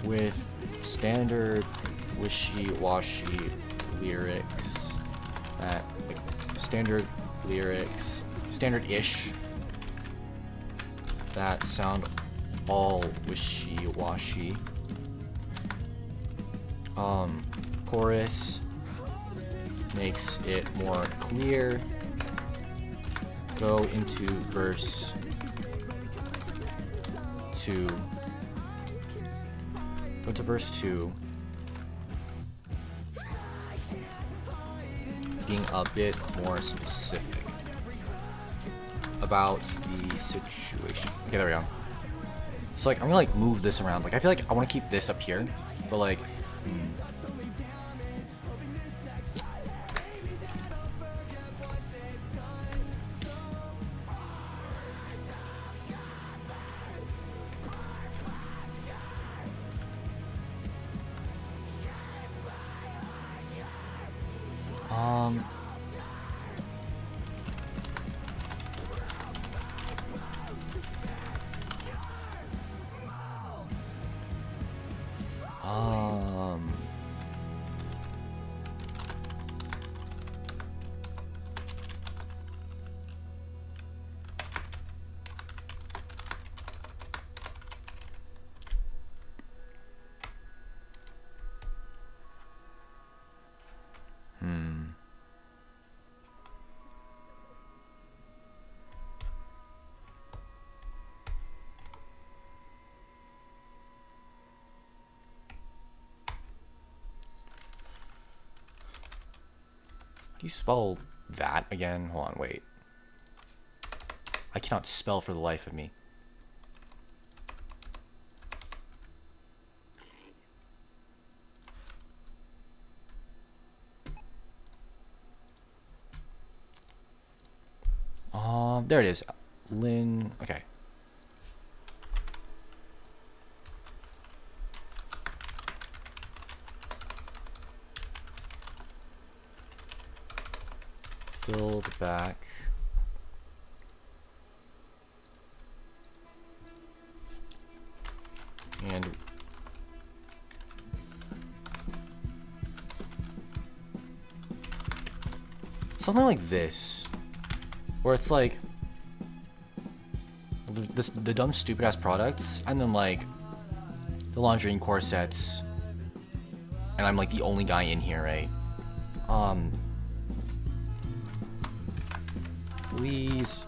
S1: with standard wishy-washy lyrics. Like standard lyrics, standard-ish. That sound all wishy-washy. Chorus makes it more clear. Go into verse 2. Go to verse 2. Being a bit more specific about the situation. Okay, there we go. So like I'm gonna like move this around. Like I feel like I want to keep this up here, but like um how do you spell that again? Hold on, wait. I cannot spell for the life of me. There it is. Lin. Okay. Fill the back. And something like this, where it's like the dumb stupid ass products, and then like the laundry and corsets, and I'm like the only guy in here, right? Please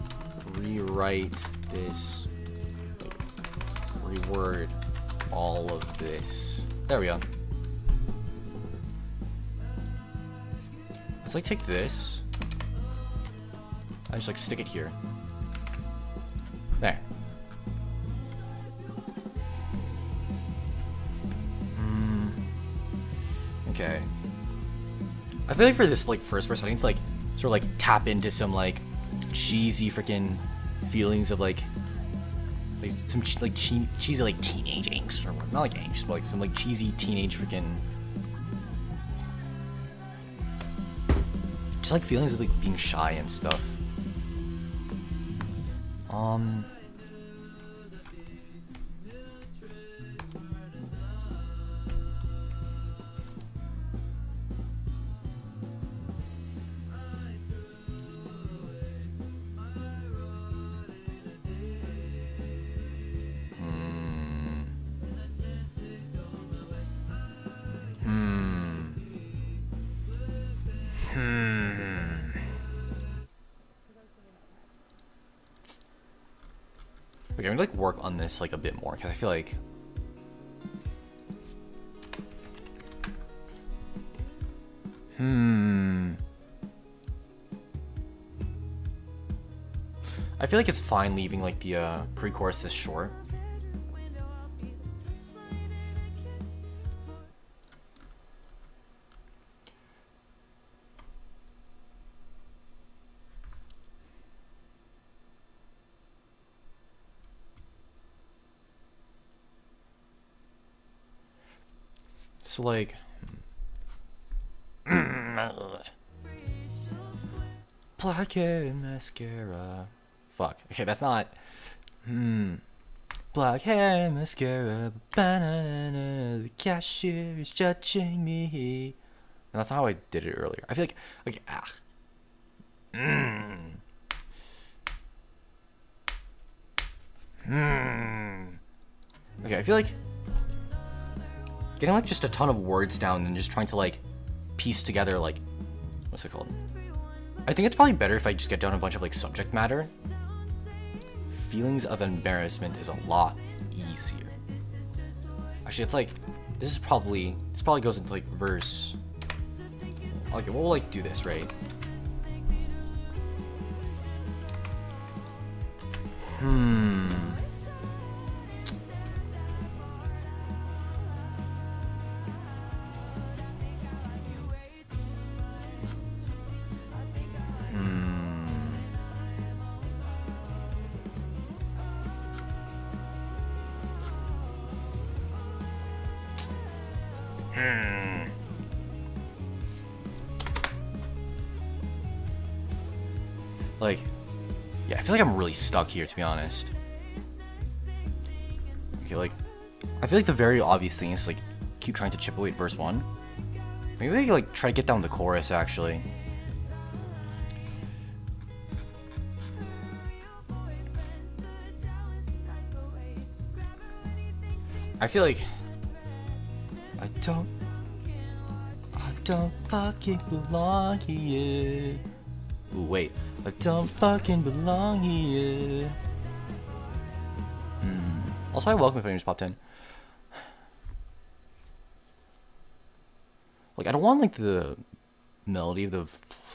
S1: rewrite this, like, reword all of this. There we go. Let's like take this and just like stick it here. There. Okay. I feel like for this like first verse, I need to like sort of like tap into some like cheesy freaking feelings of like some cheesy like teenage angst, or not like angst, but like some like cheesy teenage freaking just like feelings of like being shy and stuff. Okay, I'm gonna like work on this like a bit more, because I feel like I feel like it's fine leaving like the pre-chorus this short. So like black hair and mascara. Fuck. Okay, that's not black hair and mascara. Banana, the cashier is judging me. No, that's not how I did it earlier. I feel like okay, Okay, I feel like getting like just a ton of words down and just trying to like piece together like, what's it called? I think it's probably better if I just get down a bunch of like subject matter. Feelings of embarrassment is a lot easier. Actually, it's like This probably goes into like verse. Okay, we'll like do this, right? Like, yeah, I feel like I'm really stuck here, to be honest. Okay, like, I feel like the very obvious thing is, like, keep trying to chip away at verse 1. Maybe I can, like, try to get down the chorus, actually. I feel like... I don't fucking belong here. Ooh, wait. I don't fucking belong here. Also, I welcome if anyone just popped in. Like, I don't want, like, the melody of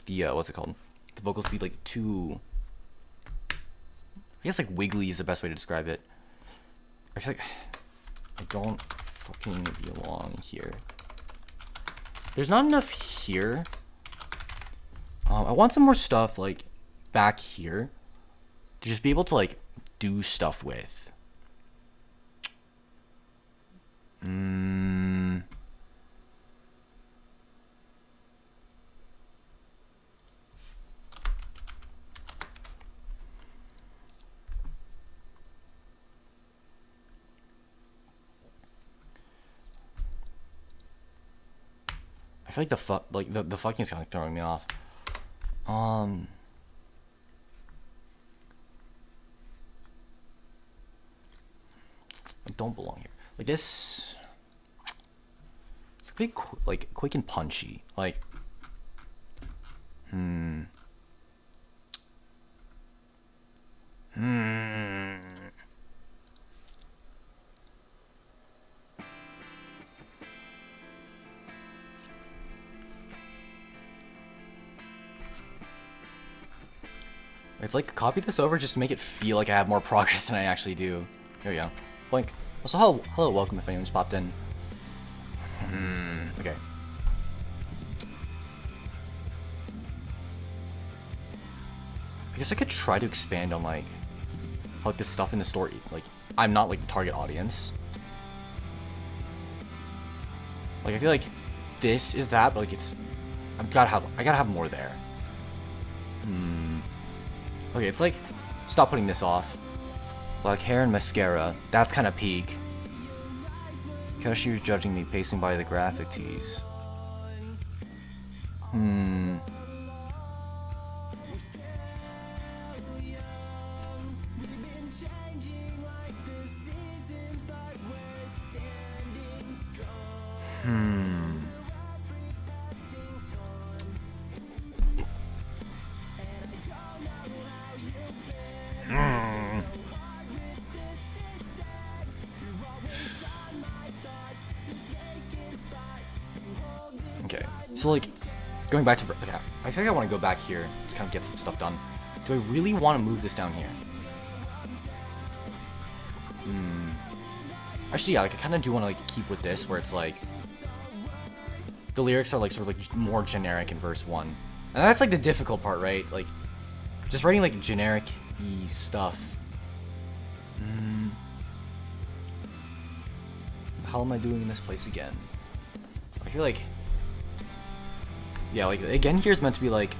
S1: the what's it called? The vocals to be, like, too... I guess, like, wiggly is the best way to describe it. I feel like... I don't fucking belong here. There's not enough here. I want some more stuff, like, back here to just be able to, like, do stuff with. I feel like the fucking is kind of throwing me off. I don't belong here. Like this, it's gonna be like quick and punchy. Like, It's like copy this over just to make it feel like I have more progress than I actually do. Here we go. Blink. Also, hello, welcome if anyone's popped in. Okay. I guess I could try to expand on like how like, this stuff in the story. Like, I'm not like the target audience. Like, I feel like this is that, but like it's I gotta have more there. Okay, it's like, stop putting this off. Black hair and mascara, that's kind of peak. Cashier's judging me, pacing by the graphic tees. Okay, so like, going back to, okay, I think I want to go back here to kind of get some stuff done. Do I really want to move this down here? Actually, yeah, like I kind of do want to like keep with this, where it's like, the lyrics are like sort of like more generic in verse 1. And that's like the difficult part, right? Like, just writing like generic-y stuff. How am I doing in this place again? I feel like, yeah, like again here is meant to be like,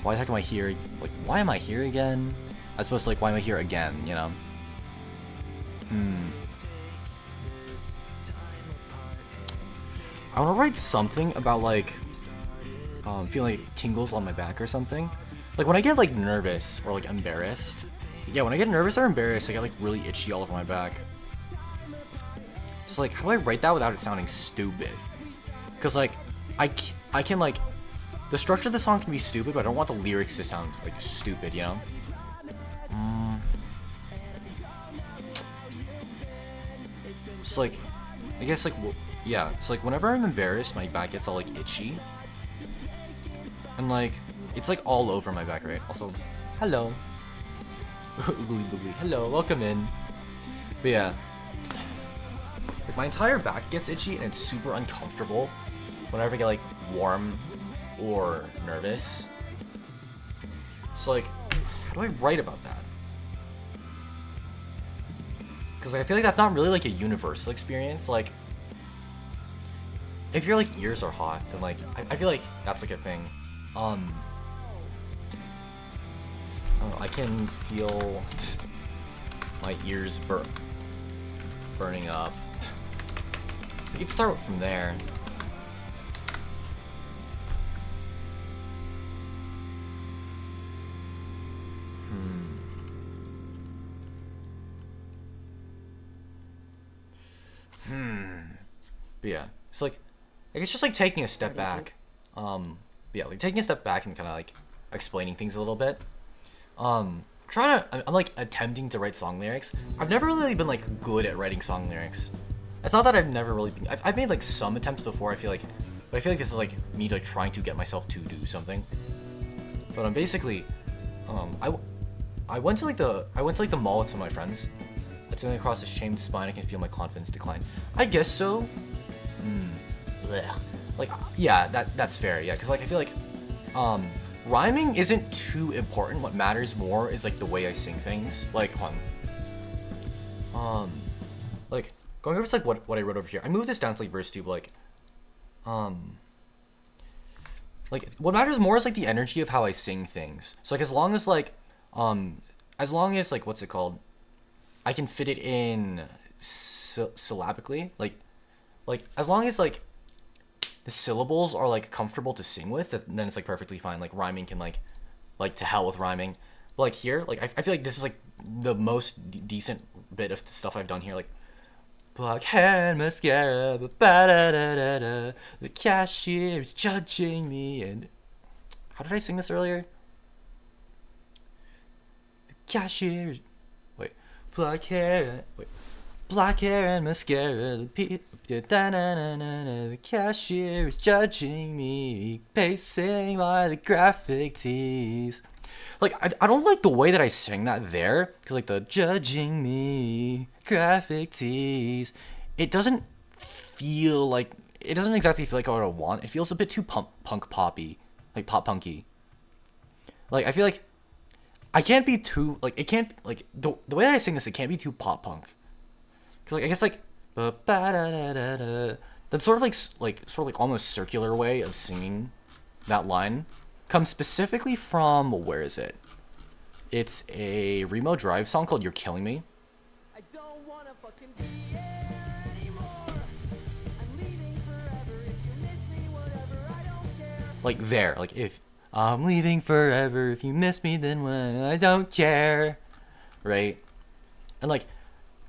S1: why the heck am I here? Like, why am I here again? As opposed to like, why am I here again, you know? I want to write something about like, feeling like tingles on my back or something. Like when I get like nervous or like embarrassed. Yeah, when I get nervous or embarrassed, I get like really itchy all over my back. So like, how do I write that without it sounding stupid? Because like, I can like, the structure of the song can be stupid, but I don't want the lyrics to sound like stupid, you know? Just like, I guess like yeah, it's like whenever I'm embarrassed, my back gets all like itchy, and like it's like all over my back, right? Also, hello, oogly boogly, hello, welcome in. But yeah, like my entire back gets itchy and it's super uncomfortable whenever I get like warm or nervous. So like, how do I write about that? Because like, I feel like that's not really like a universal experience. Like, if your like ears are hot, then like I feel like that's like a thing. I don't know, I can feel my ears burning up. We can start from there. But yeah, so like, I guess just like taking a step back. Yeah, like taking a step back and kind of like explaining things a little bit. I'm like attempting to write song lyrics. I've never really been like good at writing song lyrics. It's not that I've never really been. I've made like some attempts before. I feel like, but I feel like this is like me like trying to get myself to do something. But I'm basically, I went to like the mall with some of my friends. I took across a shamed spine. I can feel my confidence decline. I guess so. Blech. Like, yeah, that's fair. Yeah, because like I feel like, rhyming isn't too important. What matters more is like the way I sing things. Like, like going over to like what I wrote over here. I moved this down to like verse 2, but like what matters more is like the energy of how I sing things. So like as long as like what's it called? I can fit it in syllabically, like as long as like the syllables are like comfortable to sing with, then it's like perfectly fine. Like rhyming can like to hell with rhyming. But like here, like I feel like this is like the most decent bit of the stuff I've done here. Like black hair and mascara, ba-da-da-da-da. The cashier is judging me. And how did I sing this earlier? The cashier is black hair and mascara. The cashier is judging me, pacing by the graphic tees. Like I don't like the way that I sing that there, because like the judging me, graphic tees, it doesn't exactly feel like what I want. It feels a bit too punk poppy, like pop punky. Like I feel like I can't be too like it can't like the way that I sing this, it can't be too pop punk. Cause like I guess like that's sort of like almost circular way of singing that line comes specifically from, where is it? It's a Remo Drive song called "You're Killing Me."
S5: I don't wanna fucking be here anymore. I'm leaving forever. If you miss me, whatever, I don't care.
S1: Like there, like if I'm leaving forever, if you miss me, then I don't care, right? And like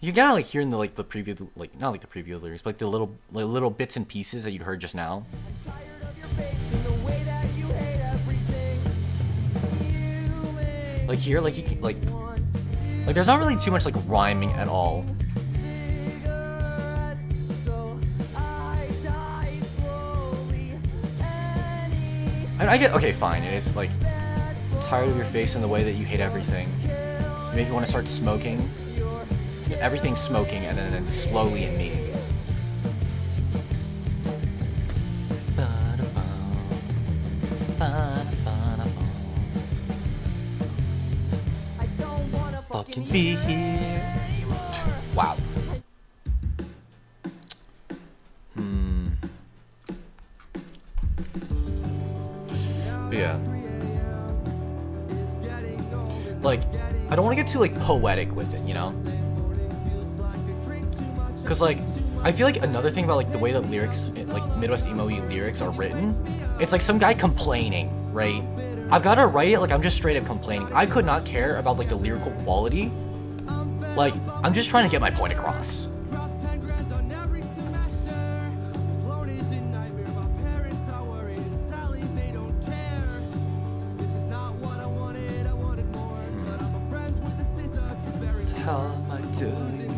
S1: you gotta like hearing the like the preview, like not like the preview lyrics, but like the little bits and pieces that you'd heard just now.
S5: I'm tired of your face and the way that you hate everything. You make
S1: Like here, like you can like there's not really too much like rhyming at all.
S5: cigarettes, so I die slowly.
S1: I get okay, fine. It is like I'm tired of your face and the way that you hate everything. You make me want to start smoking. Everything's smoking, and then slowly in me.
S5: I don't wanna
S1: Fucking be here. Wow. But yeah. Like, I don't want to get too like poetic with it, you know? Cause like, I feel like another thing about like the way that lyrics, like Midwest emo-y lyrics are written, it's like some guy complaining, right? I've got to write it like I'm just straight up complaining. I could not care about like the lyrical quality. Like, I'm just trying to get my point across. What the hell am I doing?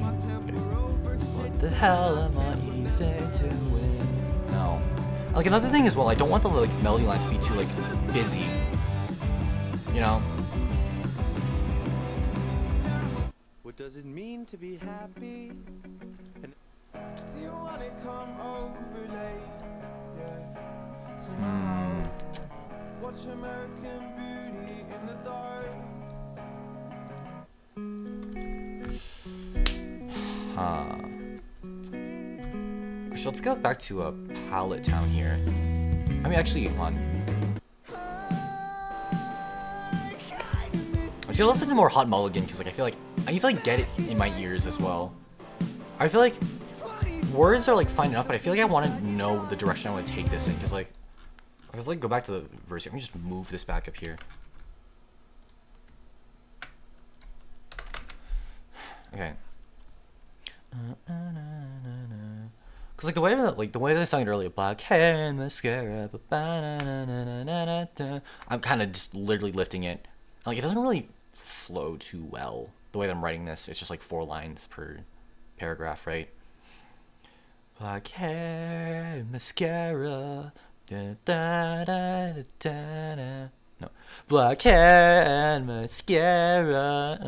S1: What the hell am I even Like another thing as well, I don't want the like melody lines to be too like busy. You know?
S6: What does it mean to be happy? And
S5: Do you wanna come over late? Yeah. Tonight. Watch American Beauty in the dark.
S1: So let's go back to Pallet Town here. I mean, actually, hold on. I'm just gonna listen to more Hot Mulligan because like I feel like I need to like get it in my ears as well. I feel like words are like fine enough, but I feel like I want to know the direction I want to take this in because like let's like go back to the verse here. Let me just move this back up here. Okay. Cause like the way that I sung it earlier, black hair and mascara, I'm kind of just literally lifting it. Like it doesn't really flow too well the way that I'm writing this. It's just like 4 lines per paragraph, right? Black hair and mascara, no. Black hair and mascara,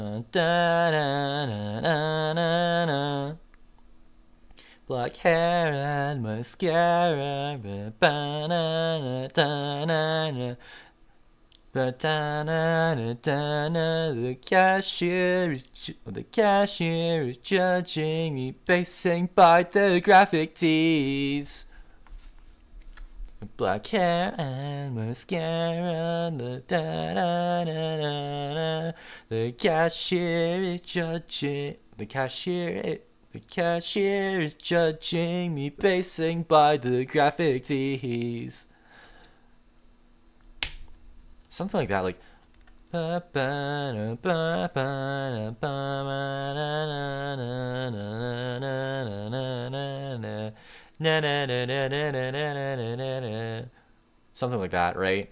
S1: black hair and mascara, the cashier is judging me basing by the graphic tees. Black hair and mascara, the cashier is judging. The cashier is judging me basing by the graphic tees. Something like that, like. Something like that, right?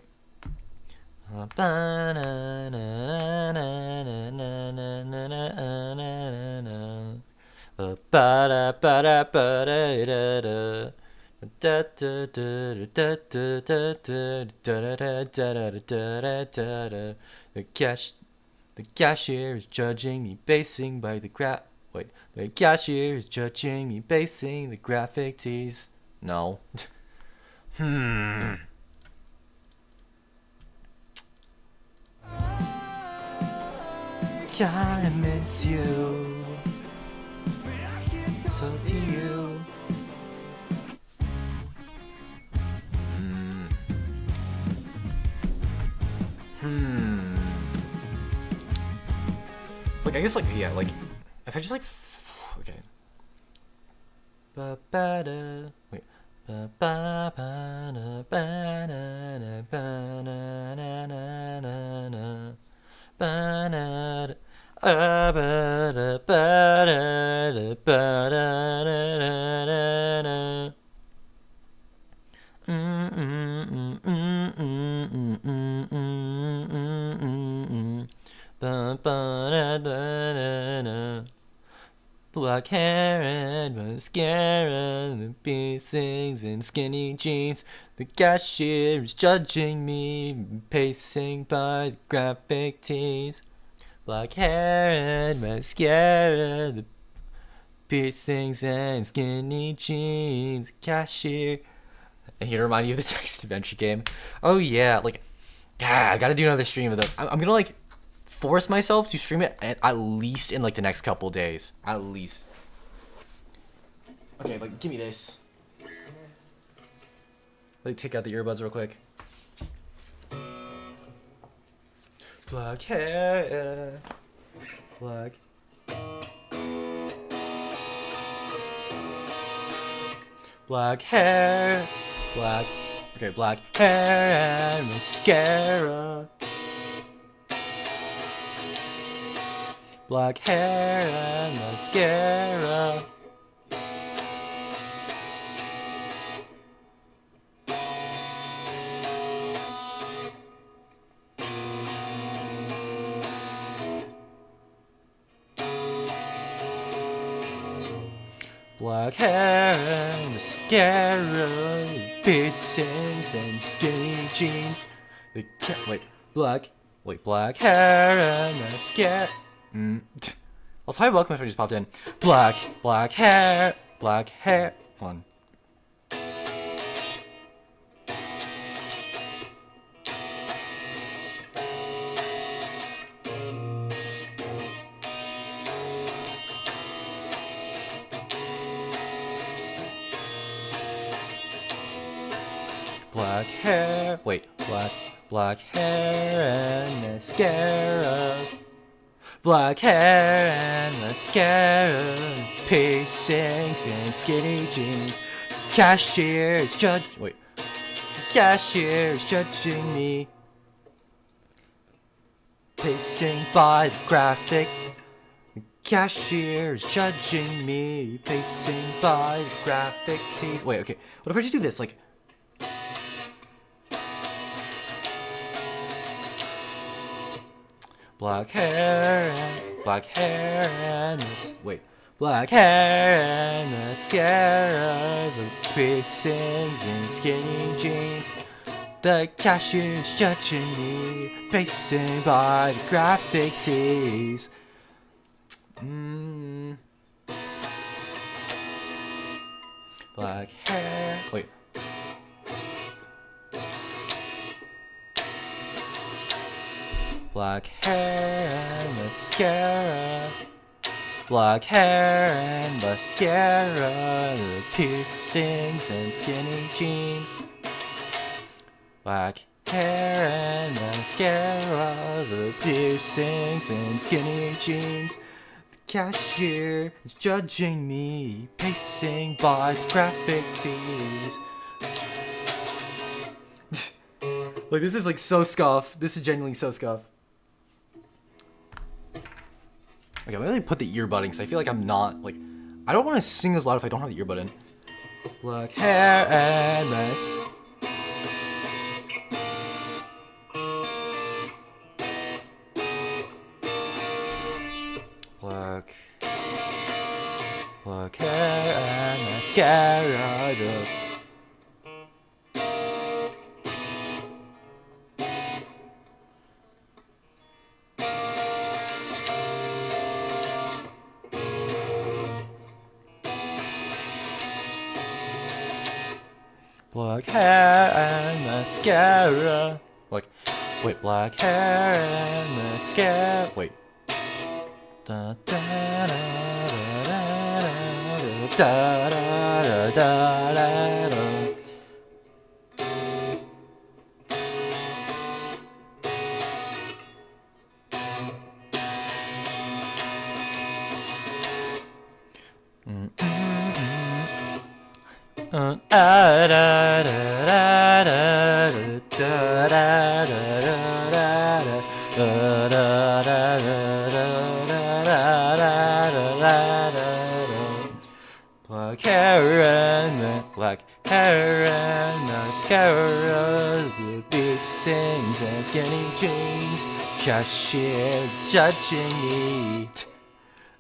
S1: The cashier is judging me basing by the the cashier is judging me basing the graphic tees. No. I miss you. Talk to you. Like I guess like yeah, like if I just like okay. Wait. Black hair and mascara, the piercings and skinny jeans. The cashier is judging me, pacing by the graphic tees. Black hair and mascara, the piercings and skinny jeans. The cashier. And here to remind you of the text adventure game. Oh yeah, like, I gotta do another stream of them. I'm gonna like force myself to stream it at least in like the next couple days. At least. Okay, like give me this. Like take out the earbuds real quick. Black hair. Black. Black hair. Black. Okay, black hair and mascara. Black hair and mascara. Black hair and mascara, piercings, and skinny jeans. Black hair and mascara. Also, hi, welcome if I just popped in. Black hair. One. Black hair. Black hair and mascara. Black hair and mascara. Piercings and skinny jeans. Cashier's judging me. Pacing by the graphic. Cashier's judging me. Pacing by the graphic tees. Wait, okay. What if I just do this? Like. Black hair and mascara, the piercings and skinny jeans. The cashier's judging me, pacing by the graphic tees. Black hair. Black hair and mascara. Black hair and mascara. The piercings and skinny jeans. Black hair and mascara. The piercings and skinny jeans. The cashier is judging me, pacing by the graphic tees. Like, this is like so scuff. This is genuinely so scuff. Okay, let me put the earbud in because I feel like I'm not, like, I don't want to sing as loud if I don't have the earbud in. Black hair and black hair and mascara. Black hair and mascara. Black hair and mascara. Da da da da da da da da da. Black hair and mascara, the piercings and skinny jeans, cashier judging me.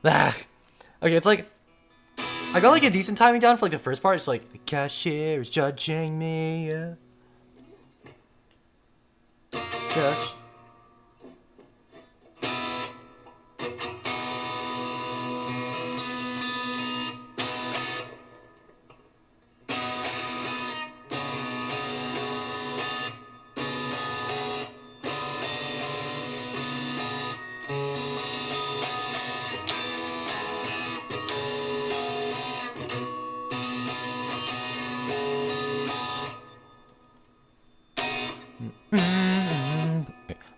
S1: Okay, it's like I got like a decent timing down for like the first part. It's like the cashier is judging me. Gosh.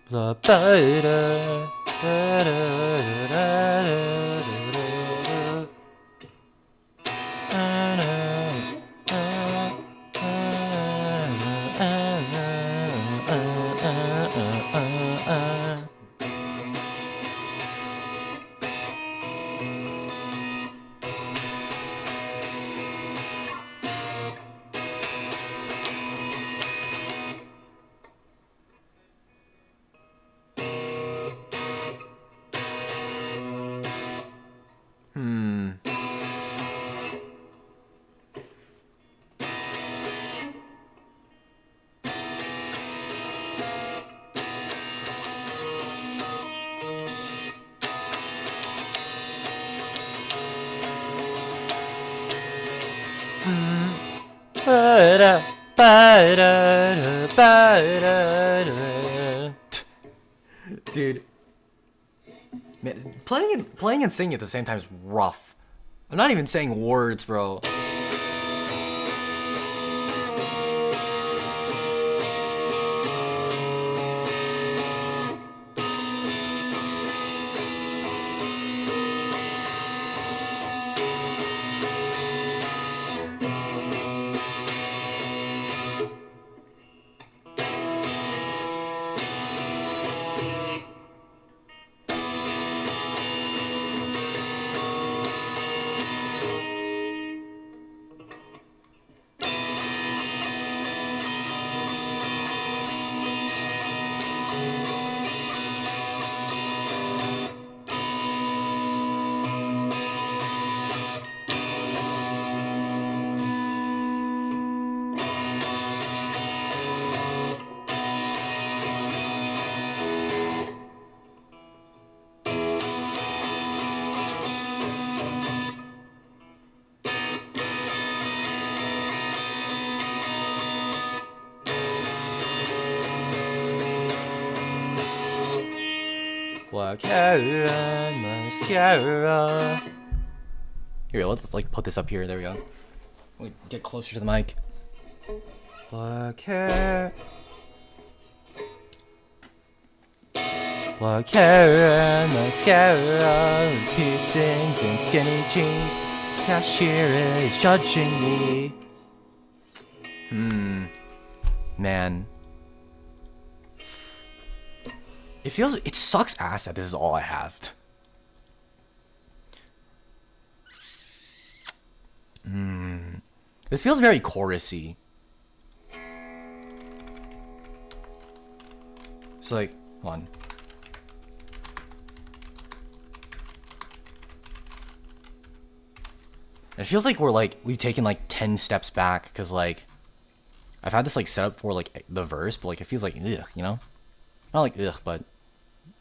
S1: Blah, ba, da, da, da, da, da, Ba-da, ba-da, ba-da. Dude, man, playing and singing at the same time is rough. I'm not even saying words, bro. Black hair and mascara. Here, let's like put this up here. There we go. Let me get closer to the mic. Black hair. Black hair and mascara, piercings and skinny jeans. Cashier is judging me. Man. It sucks ass that this is all I have. This feels very chorusy. It's like, hold on. It feels like we've taken like 10 steps back, because like I've had this like set up for like the verse, but like it feels like ugh, you know? Not like ugh, but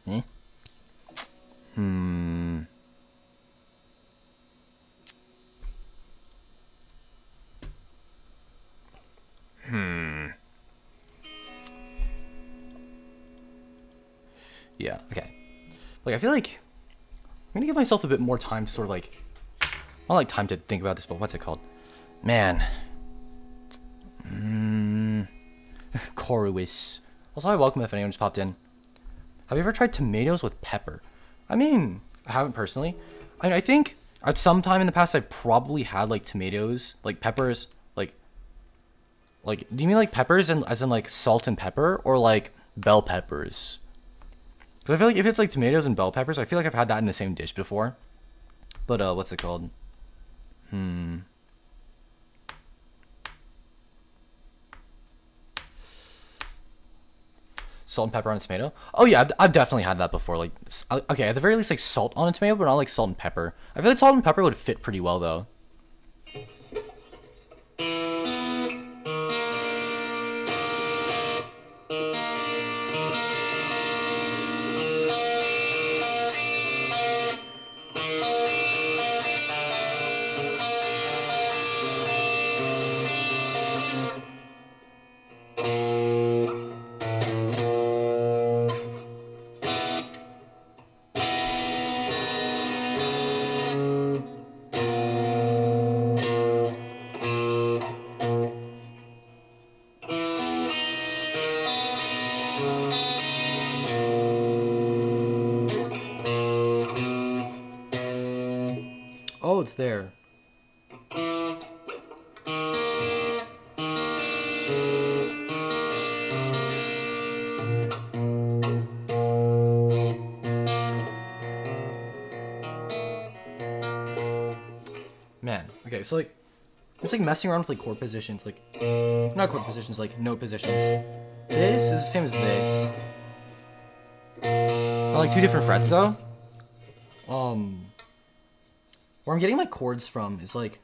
S1: eh. Yeah, okay. Like I feel like I'm gonna give myself a bit more time to sort of like, not like time to think about this, but what's it called? Man. Chorus. Also, hi, welcome if anyone just popped in. Have you ever tried tomatoes with pepper? I mean, I haven't personally. I think at some time in the past I've probably had like tomatoes, like peppers, like do you mean like peppers and as in like salt and pepper, or like bell peppers? Because I feel like if it's like tomatoes and bell peppers, I feel like I've had that in the same dish before. But what's it called? Salt and pepper on a tomato? Oh yeah, I've definitely had that before. Like, okay, at the very least, like salt on a tomato, but not like salt and pepper. I feel like salt and pepper would fit pretty well though. Oh, it's there. Man, okay, so like, it's like messing around with like chord positions, like, not chord positions, like note positions. This is the same as this. On like two different frets though. Where I'm getting my chords from is like,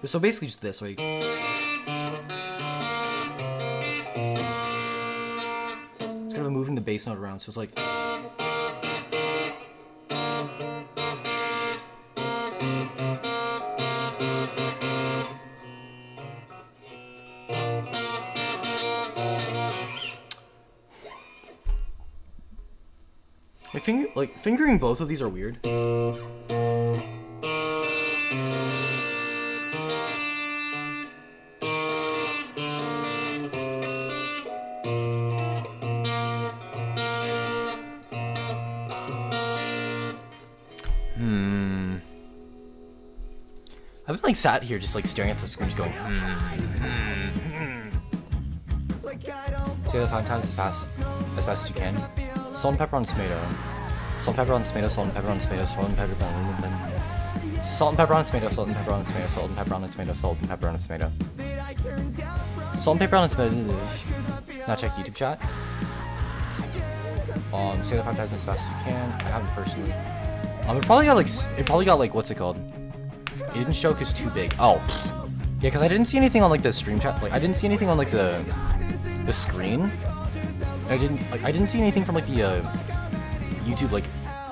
S1: so basically just this, like, of moving the bass note around, so it's like. Fingering both of these are weird. I've been like sat here just like staring at the screen just going Say that 5 times as fast as you can. Salt and pepper on tomato. Salt and pepper on tomato, salt and pepper on tomato, salt and pepper on salt and pepper on tomato, salt and pepper on tomato, salt and pepper on tomato, salt and pepper on tomato. Salt and pepper on tomato. Now check YouTube chat. Say that 5 times as fast as you can. I haven't personally. It probably got like what's it called? It didn't show because too big. Oh, yeah, because I didn't see anything on like the stream chat. Like I didn't see anything on like the screen. I didn't see anything from like the YouTube like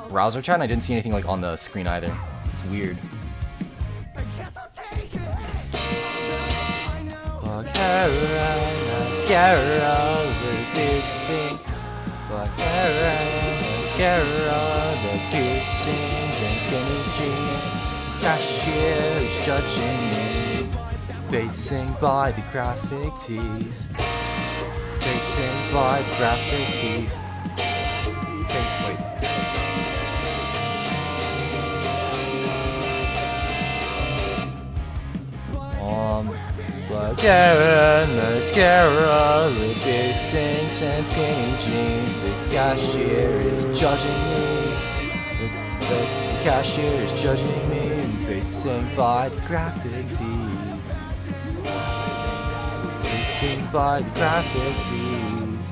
S1: browser chat, and I didn't see anything like on the screen either. It's weird. Cashier is judging me, basing by the graphic tees. Basing by the graphic tees. Okay, wait. Mascara, lip piercings and skinny jeans. The cashier is judging me. The cashier is judging me, basing by the graphic tees. Basing by the graphic tees.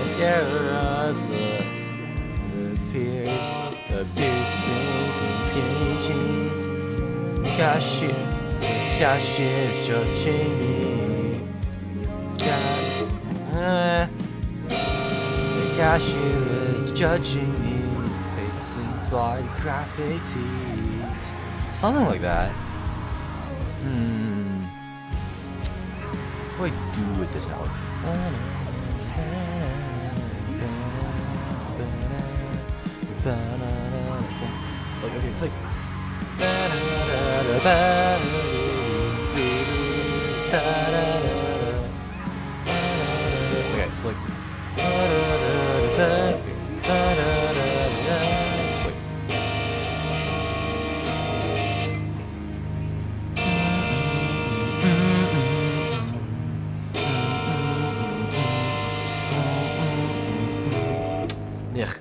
S1: Mascara, the piercings and skinny jeans. The cashier is judging me. The cashier is judging me, basing by graphic tees. Something like that. What do I do with this now? Like, okay, it's like. Okay, it's like. Yeah.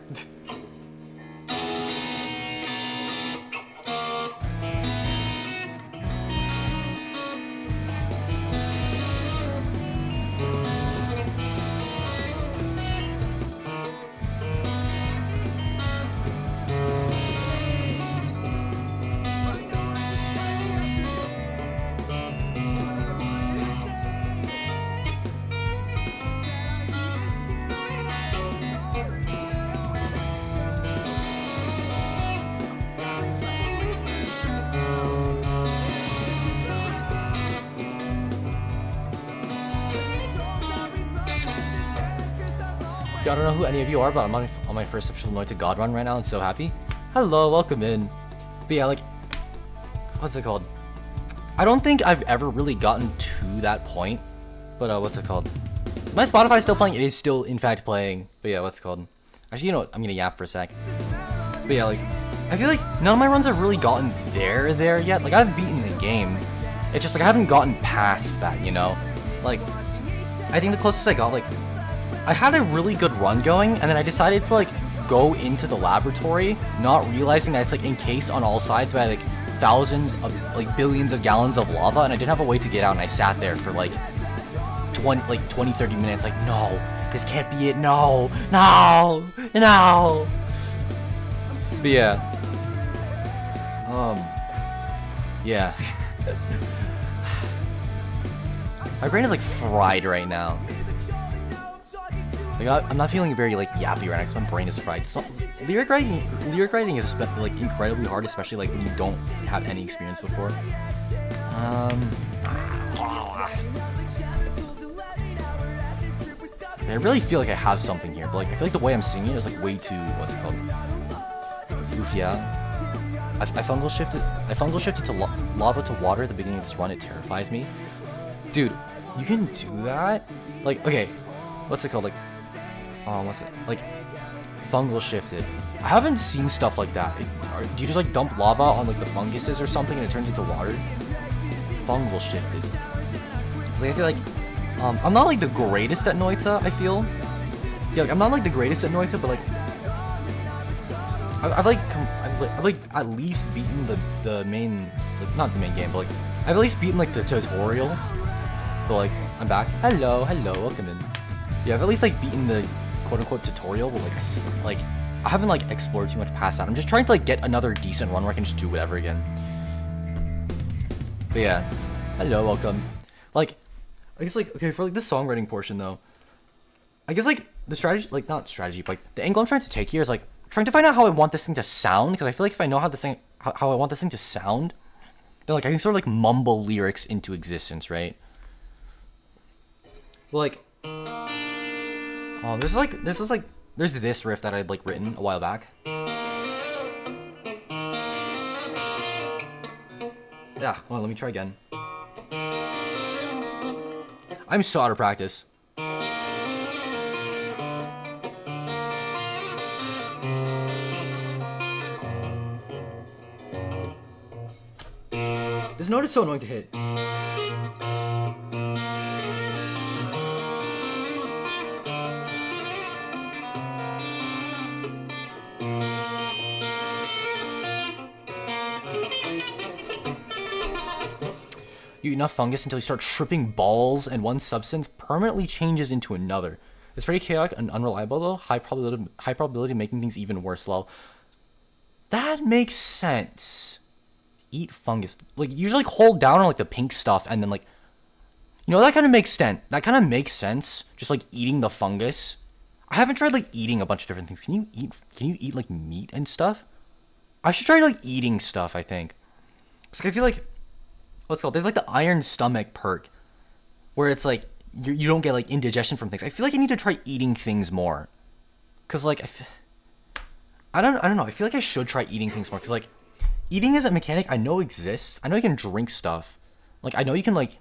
S1: I don't know who any of you are, but I'm on my first official Anointed God run right now. I'm so happy. Hello, welcome in. But yeah, like, what's it called? I don't think I've ever really gotten to that point. But what's it called? My Spotify is still playing. It is still, in fact, playing. But yeah, what's it called? Actually, you know what? I'm gonna yap for a sec. But yeah, like, I feel like none of my runs have really gotten there yet. Like, I've beaten the game. It's just like I haven't gotten past that, you know? Like, I think the closest I got, like, I had a really good run going, and then I decided to like go into the laboratory, not realizing that it's like encased on all sides by like thousands of like billions of gallons of lava, and I didn't have a way to get out, and I sat there for like 20-30 minutes like, no, this can't be it, no. But yeah. Yeah. My brain is like fried right now. Like I'm not feeling very like yappy right now because my brain is fried. So, lyric writing is like incredibly hard, especially like when you don't have any experience before. I really feel like I have something here, but like I feel like the way I'm singing is like way too, what's it called? Goofy out. I fungal shifted to lava to water at the beginning of this run. It terrifies me. Dude, you can do that? Like, okay, what's it called? Like, what's it? Like, fungal shifted. I haven't seen stuff like that. Do you just like dump lava on like the funguses or something and it turns into water? Fungal shifted. Cause like, I feel like, I'm not like the greatest at Noita, I feel. Yeah, like, I'm not like the greatest at Noita, but like, I've like at least beaten the main, like, not the main game, but like, I've at least beaten like the tutorial. But like, I'm back. Hello, welcome in. Yeah, I've at least like beaten the quote-unquote tutorial, but like I haven't like explored too much past that. I'm just trying to like get another decent run where I can just do whatever again. But yeah, hello, welcome. Like, I guess like, okay, for like this songwriting portion though, I guess like the strategy, like not strategy, but like the angle I'm trying to take here is like trying to find out how I want this thing to sound, because I feel like if I know how this thing, how I want this thing to sound, then like I can sort of like mumble lyrics into existence, right? Well, like, there's this riff that I'd like written a while back. Yeah, well, let me try again. I'm so out of practice. This note is so annoying to hit. You eat enough fungus until you start tripping balls and one substance permanently changes into another. It's pretty chaotic and unreliable though. High probability of making things even worse. Lol. That makes sense. Eat fungus. Like, usually like hold down on like the pink stuff and then like, you know, that kind of makes sense. That kind of makes sense. Just like eating the fungus. I haven't tried like eating a bunch of different things. Can you eat like meat and stuff? I should try like eating stuff, I think. Cause I feel like, what's it called? There's like the iron stomach perk where it's like you don't get like indigestion from things. I feel like I need to try eating things more. Cause like I don't know. I feel like I should try eating things more. Cause like eating is a mechanic I know exists. I know you can drink stuff. Like I know you can like.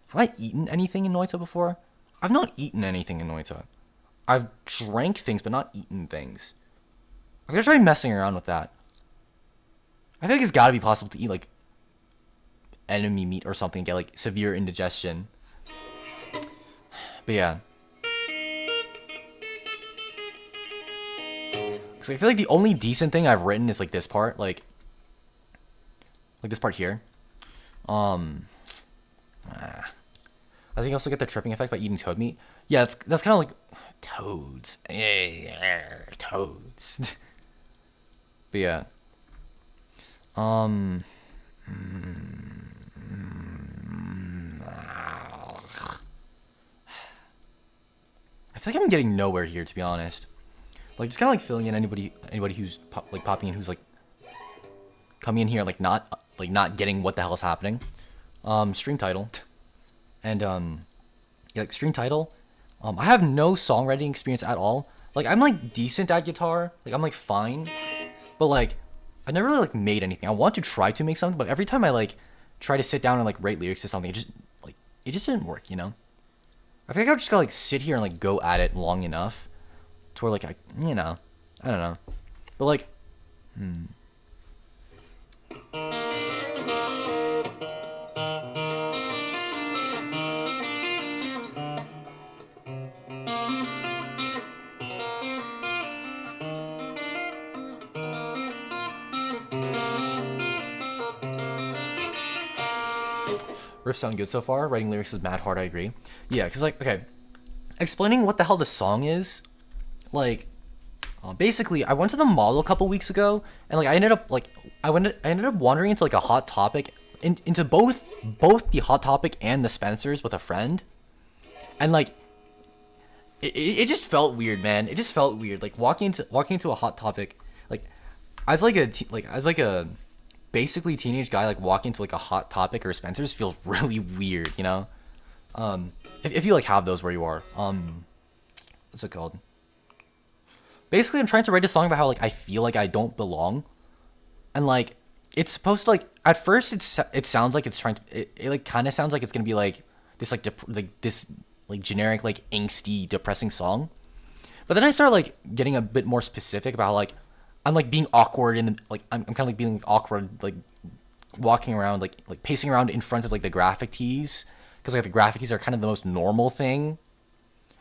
S1: Have I eaten anything in Noita before? I've not eaten anything in Noita. I've drank things but not eaten things. I'm gonna try messing around with that. I feel like it's gotta be possible to eat like enemy meat or something and get like severe indigestion. But yeah. Cause I feel like the only decent thing I've written is like this part, like this part here. I think I also get the tripping effect by eating toad meat. Yeah, that's kind of like toads. Toads. But yeah. I feel like I'm getting nowhere here, to be honest. Like, just kind of like filling in anybody who's popping in, who's like coming in here like not getting what the hell is happening. Stream title, and yeah, like stream title. I have no songwriting experience at all. Like, I'm like decent at guitar. Like, I'm like fine, but like I never really like made anything. I want to try to make something, but every time I like try to sit down and like write lyrics to something, it just didn't work, you know. I think I just gotta like sit here and like go at it long enough to where like I don't know, but like riffs sound good so far. Writing lyrics is mad hard, I agree. Yeah, because like, okay, explaining what the hell the song is, like, basically I went to the mall a couple weeks ago and like I ended up like I ended up wandering into like a Hot Topic, into both the Hot Topic and the Spencer's with a friend, and like it just felt weird, man. It just felt weird, like walking into a Hot Topic, like as like a basically teenage guy, like walking into like a Hot Topic or a Spencer's feels really weird, you know. If you like have those where you are, what's it called? Basically, I'm trying to write a song about how like I feel like I don't belong. And like it's supposed to like at first it sounds like it's trying to it like kind of sounds like it's gonna be like this like this like generic like angsty depressing song, but then I start like getting a bit more specific about how, like I'm like being awkward in the like I'm kind of like being like, awkward like walking around like pacing around in front of like the graphic tees, because like the graphic tees are kind of the most normal thing,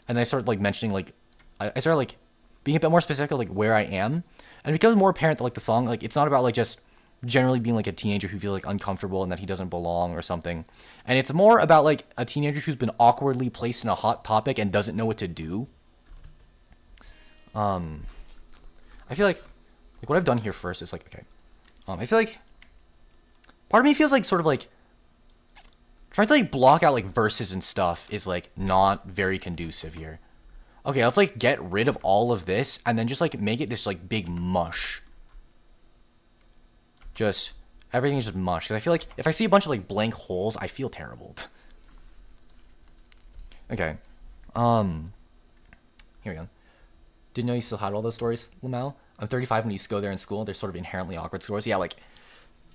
S1: and then I started like mentioning like I started like being a bit more specific of like where I am. And it becomes more apparent that like the song, like it's not about like just generally being like a teenager who feels like uncomfortable and that he doesn't belong or something. And it's more about like a teenager who's been awkwardly placed in a Hot Topic and doesn't know what to do. I feel like what I've done here first is like, okay. I feel like part of me feels like sort of like trying to like block out like verses and stuff is like not very conducive here. Okay, let's like get rid of all of this and then just like make it this like big mush. Just everything is just mush, because I feel like if I see a bunch of like blank holes, I feel terrible. Okay. Here we go. Didn't know you still had all those stories, lmao. I'm 35 when you used to go there in school. They're sort of inherently awkward stories. Yeah, like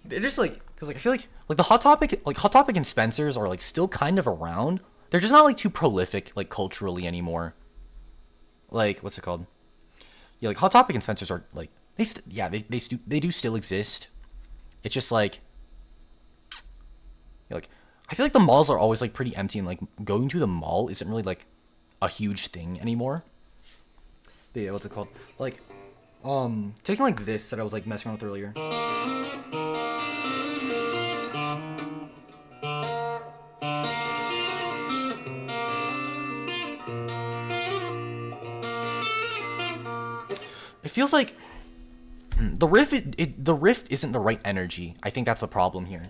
S1: they're just like, because like I feel like the Hot Topic and Spencer's are like still kind of around. They're just not like too prolific like culturally anymore. Like, what's it called? Yeah, like Hot Topic and Spencer's are like they do still exist. It's just like, like I feel like the malls are always like pretty empty, and like going to the mall isn't really like a huge thing anymore. But yeah, what's it called? Like, taking like this that I was like messing around with earlier. It feels like the riff isn't the right energy. I think that's the problem here.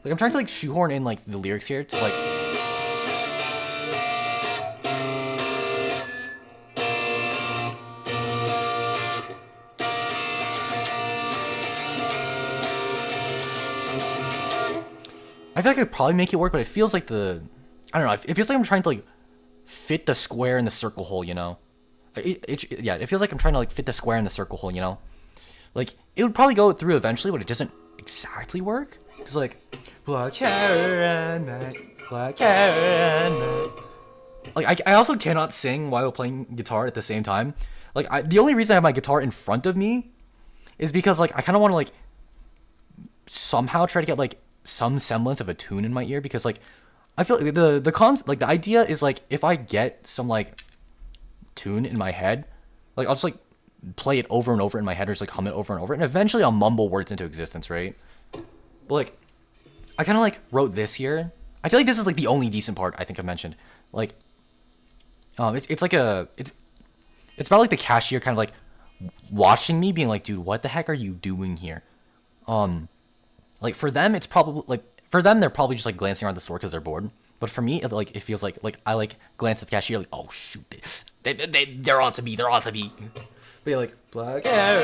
S1: Like I'm trying to like shoehorn in like the lyrics here to like I feel like I could probably make it work, but it feels like I don't know, it feels like I'm trying to like fit the square in the circle hole, you know? It feels like I'm trying to like fit the square in the circle hole, you know? Like it would probably go through eventually, but it doesn't exactly work. Cause like black hair and black hair and like I also cannot sing while playing guitar at the same time. Like the only reason I have my guitar in front of me is because like I kind of want to like somehow try to get like some semblance of a tune in my ear, because like I feel like the idea is like if I get some like tune in my head, like I'll just like play it over and over in my head, or just like hum it over and over, and eventually I'll mumble words into existence, right? But like I kind of like wrote this here. I feel like this is like the only decent part I think I've mentioned. Like it's about like the cashier kind of like watching me being like, dude, what the heck are you doing here? Like for them it's probably like, for them they're probably just like glancing around the store because they're bored. But for me, it feels like I like glance at the cashier like, oh shoot, they're on to me. But yeah, like black hair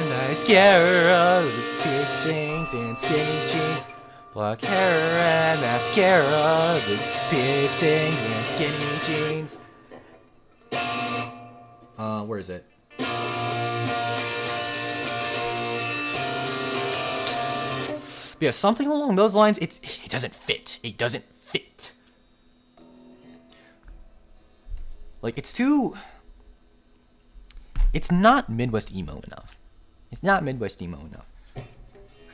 S1: and mascara, the piercings and skinny jeans. Black hair and mascara, the piercings and skinny jeans. Where is it? But yeah, something along those lines. It doesn't fit. It doesn't fit. Like it's not Midwest emo enough. I feel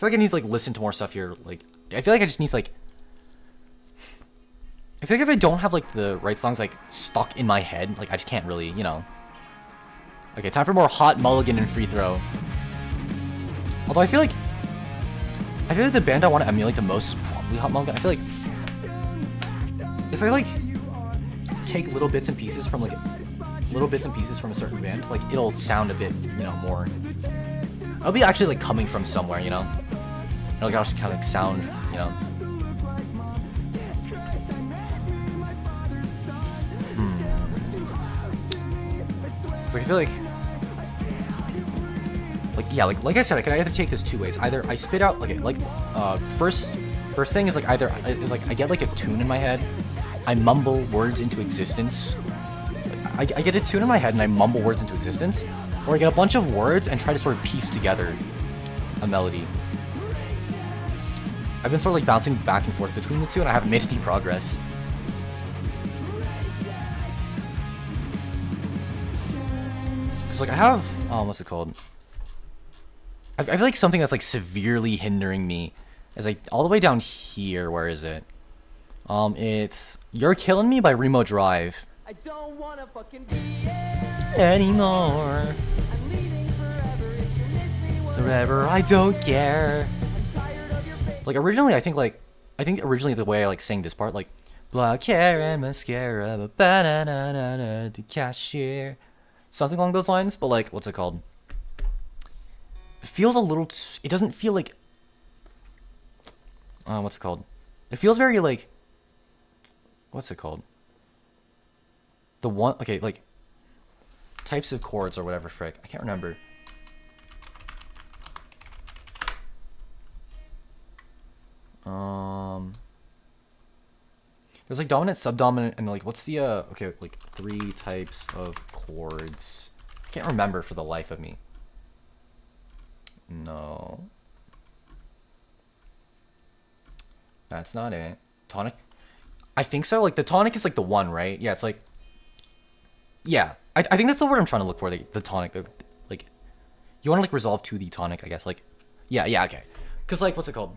S1: like I need to like listen to more stuff here. Like I feel like I just need to like, I feel like if I don't have like the right songs like stuck in my head, like I just can't really, you know. Okay, time for more Hot Mulligan and Free Throw. Although I feel like the band I want to emulate the most is probably Hot Mulligan. I feel like if I like take little bits and pieces from a certain band, like it'll sound a bit, you know, more. It'll be actually like coming from somewhere, you know. It'll also kind of like sound, you know. So I feel like yeah, like I said, I can either take this two ways. Either I spit out first thing is like either is like I get like a tune in my head, I mumble words into existence. I get a tune in my head and I mumble words into existence, or I get a bunch of words and try to sort of piece together a melody. I've been sort of like bouncing back and forth between the two, and I haven't made any progress. Cause like I have, what's it called? I feel like something that's like severely hindering me is like all the way down here. Where is it? It's "You're Killing Me" by Remo Drive.
S5: I don't wanna fucking be
S1: Anymore.
S5: I'm leaving forever if you're listening.
S1: Forever, I don't care.
S5: I'm tired of your face.
S1: Like originally, I think originally the way I like sang this part, like black hair and mascara, ba-na-na-na-na, the cashier, something along those lines. But like, what's it called? It feels a little. It doesn't feel like. What's it called? It feels very like. What's it called? The one, okay, like types of chords or whatever. Frick, I can't remember. There's like dominant, subdominant, and like what's the okay, like 3 types of chords. I can't remember for the life of me. No. That's not it. Tonic? I think so. Like the tonic is like the one, right? Yeah, it's like. Yeah, I think that's the word I'm trying to look for. The tonic. Like, you want to like resolve to the tonic, I guess. Like, yeah, okay. Cause like, what's it called?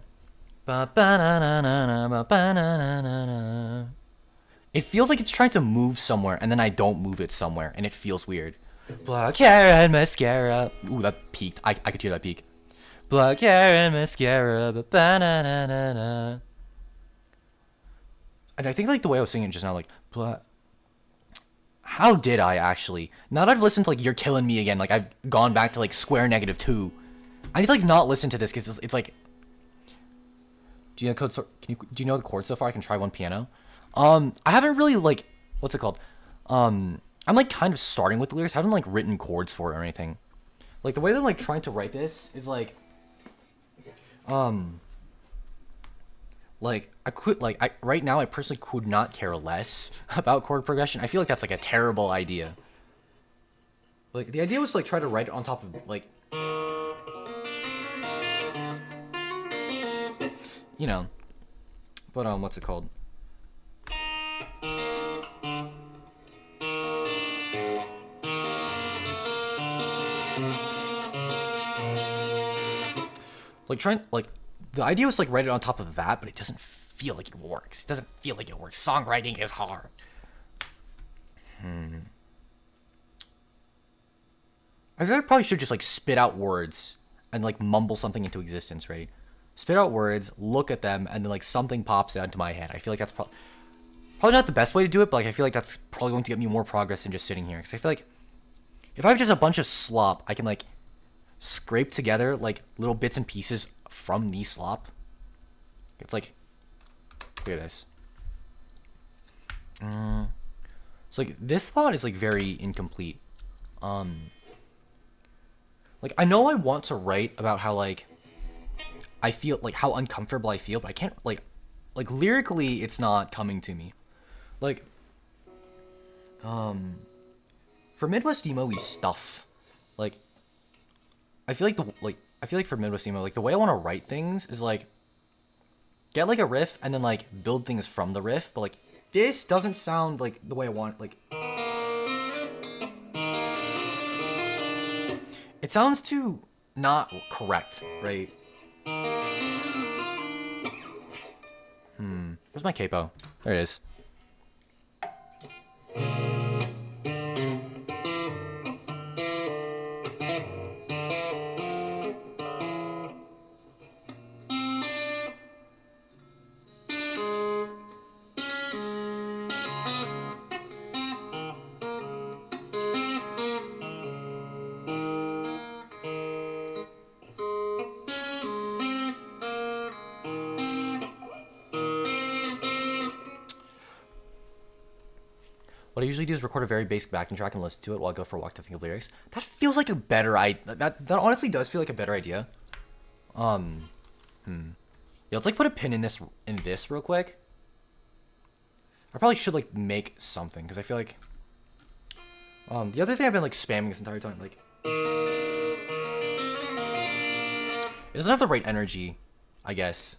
S1: It feels like it's trying to move somewhere, and then I don't move it somewhere, and it feels weird. Black hair and mascara. Ooh, that peaked. I could hear that peak. Black hair and mascara. And I think like the way I was singing it just now, like black. How did I actually? Now that I've listened to like "You're Killing Me" again, like I've gone back to like square negative 2. I need to like not listen to this because it's like. Do you know code? Do you know the chords so far? I can try one piano. I haven't really like what's it called? I'm like kind of starting with the lyrics. I haven't like written chords for it or anything. Like the way that I'm like trying to write this is like I could like right now I personally could not care less about chord progression. I feel like that's like a terrible idea. Like the idea was to like try to write it on top of like you know. But what's it called? Like trying like the idea was to like write it on top of that, but it doesn't feel like it works. It doesn't feel like it works. Songwriting is hard. I feel like I probably should just like spit out words and like mumble something into existence, right? Spit out words, look at them, and then like something pops out into my head. I feel like that's probably not the best way to do it, but like I feel like that's probably going to get me more progress than just sitting here. Because I feel like if I have just a bunch of slop, I can like scrape together like little bits and pieces from the slop. It's like, look at this. So like this thought is like very incomplete. Like I know I want to write about how like I feel like how uncomfortable I feel, but I can't like lyrically it's not coming to me. Like for Midwest emo-y stuff, like I feel like for Midwest emo, like the way I want to write things is like get like a riff and then like build things from the riff, but like this doesn't sound like the way I want. Like it sounds too not correct, right? Where's my capo? There it is. What I usually do is record a very basic backing track and listen to it while I go for a walk to think of lyrics. That feels like a better idea. That honestly does feel like a better idea. Yeah, let's like put a pin in this real quick. I probably should like make something because I feel like the other thing I've been like spamming this entire time, like it doesn't have the right energy, I guess.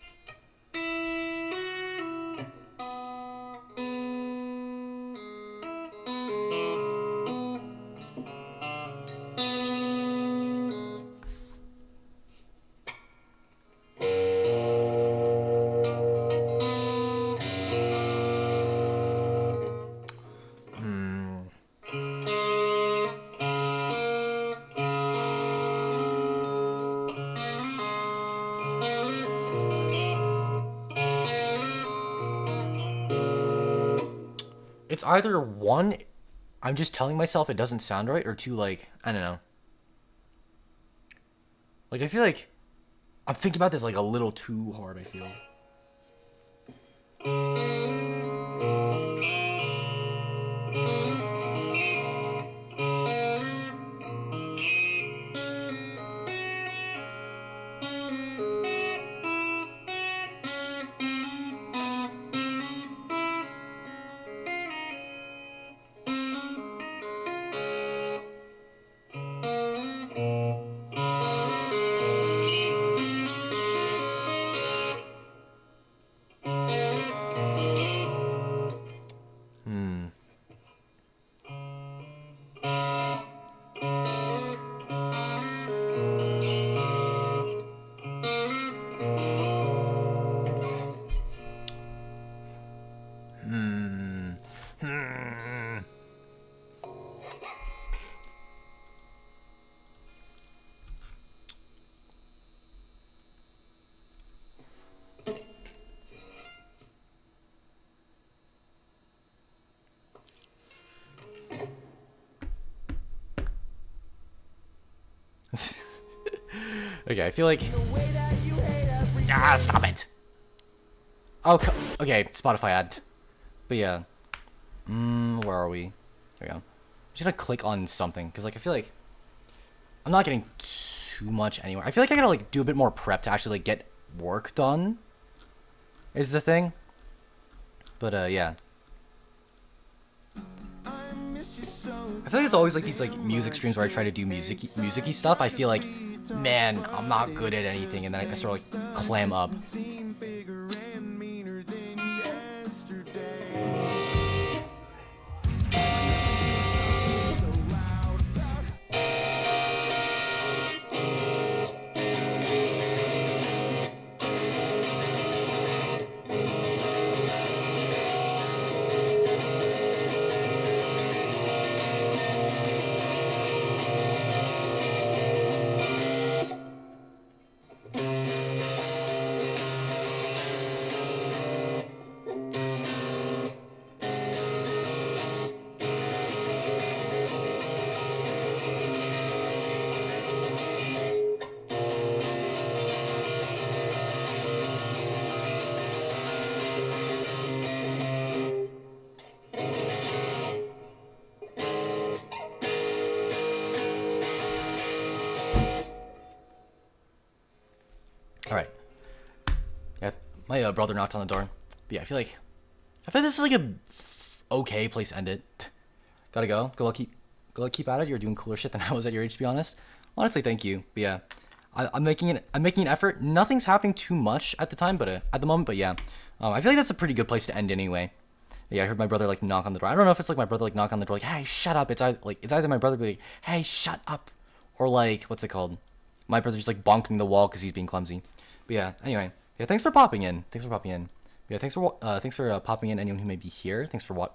S1: It's either one, I'm just telling myself it doesn't sound right, or two, like, I don't know. Like, I feel like I'm thinking about this like a little too hard, I feel. Okay, I feel like... Ah, stop it! Oh, okay, Spotify ad. But yeah. Where are we? Here we go. I'm just gonna click on something, because like, I feel like I'm not getting too much anywhere. I feel like I gotta like do a bit more prep to actually like get work done, is the thing. But yeah. I feel like it's always like these like music streams where I try to do music-y stuff. I feel like, man, I'm not good at anything, and then I sort of like clam up. Alright. Yeah, my brother knocked on the door. But yeah, I feel like this is like a okay place to end it. Gotta go. Go keep at it. You're doing cooler shit than I was at your age, to be honest. Honestly, thank you. But yeah, I'm making an effort. Nothing's happening too much at the moment. But yeah, I feel like that's a pretty good place to end anyway. Yeah, I heard my brother like knock on the door. I don't know if it's like my brother like knock on the door like, hey, shut up. It's either my brother be like, hey, shut up, or like, what's it called? My brother's just like bonking the wall because he's being clumsy. But yeah, anyway, yeah, thanks for popping in. Yeah, thanks for popping in, anyone who may be here. Thanks for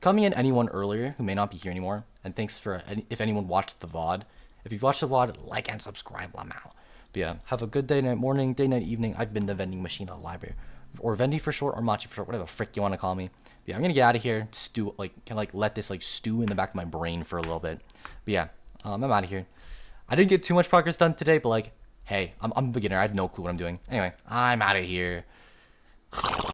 S1: coming in, anyone earlier who may not be here anymore. And thanks for if anyone watched the VOD. If you've watched the VOD, like and subscribe, lmao. But yeah, have a good day, night, morning, day, night, evening. I've been the vending machine at the library, or Vending for short, or Machi for short, whatever the frick you want to call me. But yeah, I'm gonna get out of here. Let this like stew in the back of my brain for a little bit. But yeah, I'm out of here. I didn't get too much progress done today, but like, hey, I'm a beginner. I have no clue what I'm doing. Anyway, I'm out of here.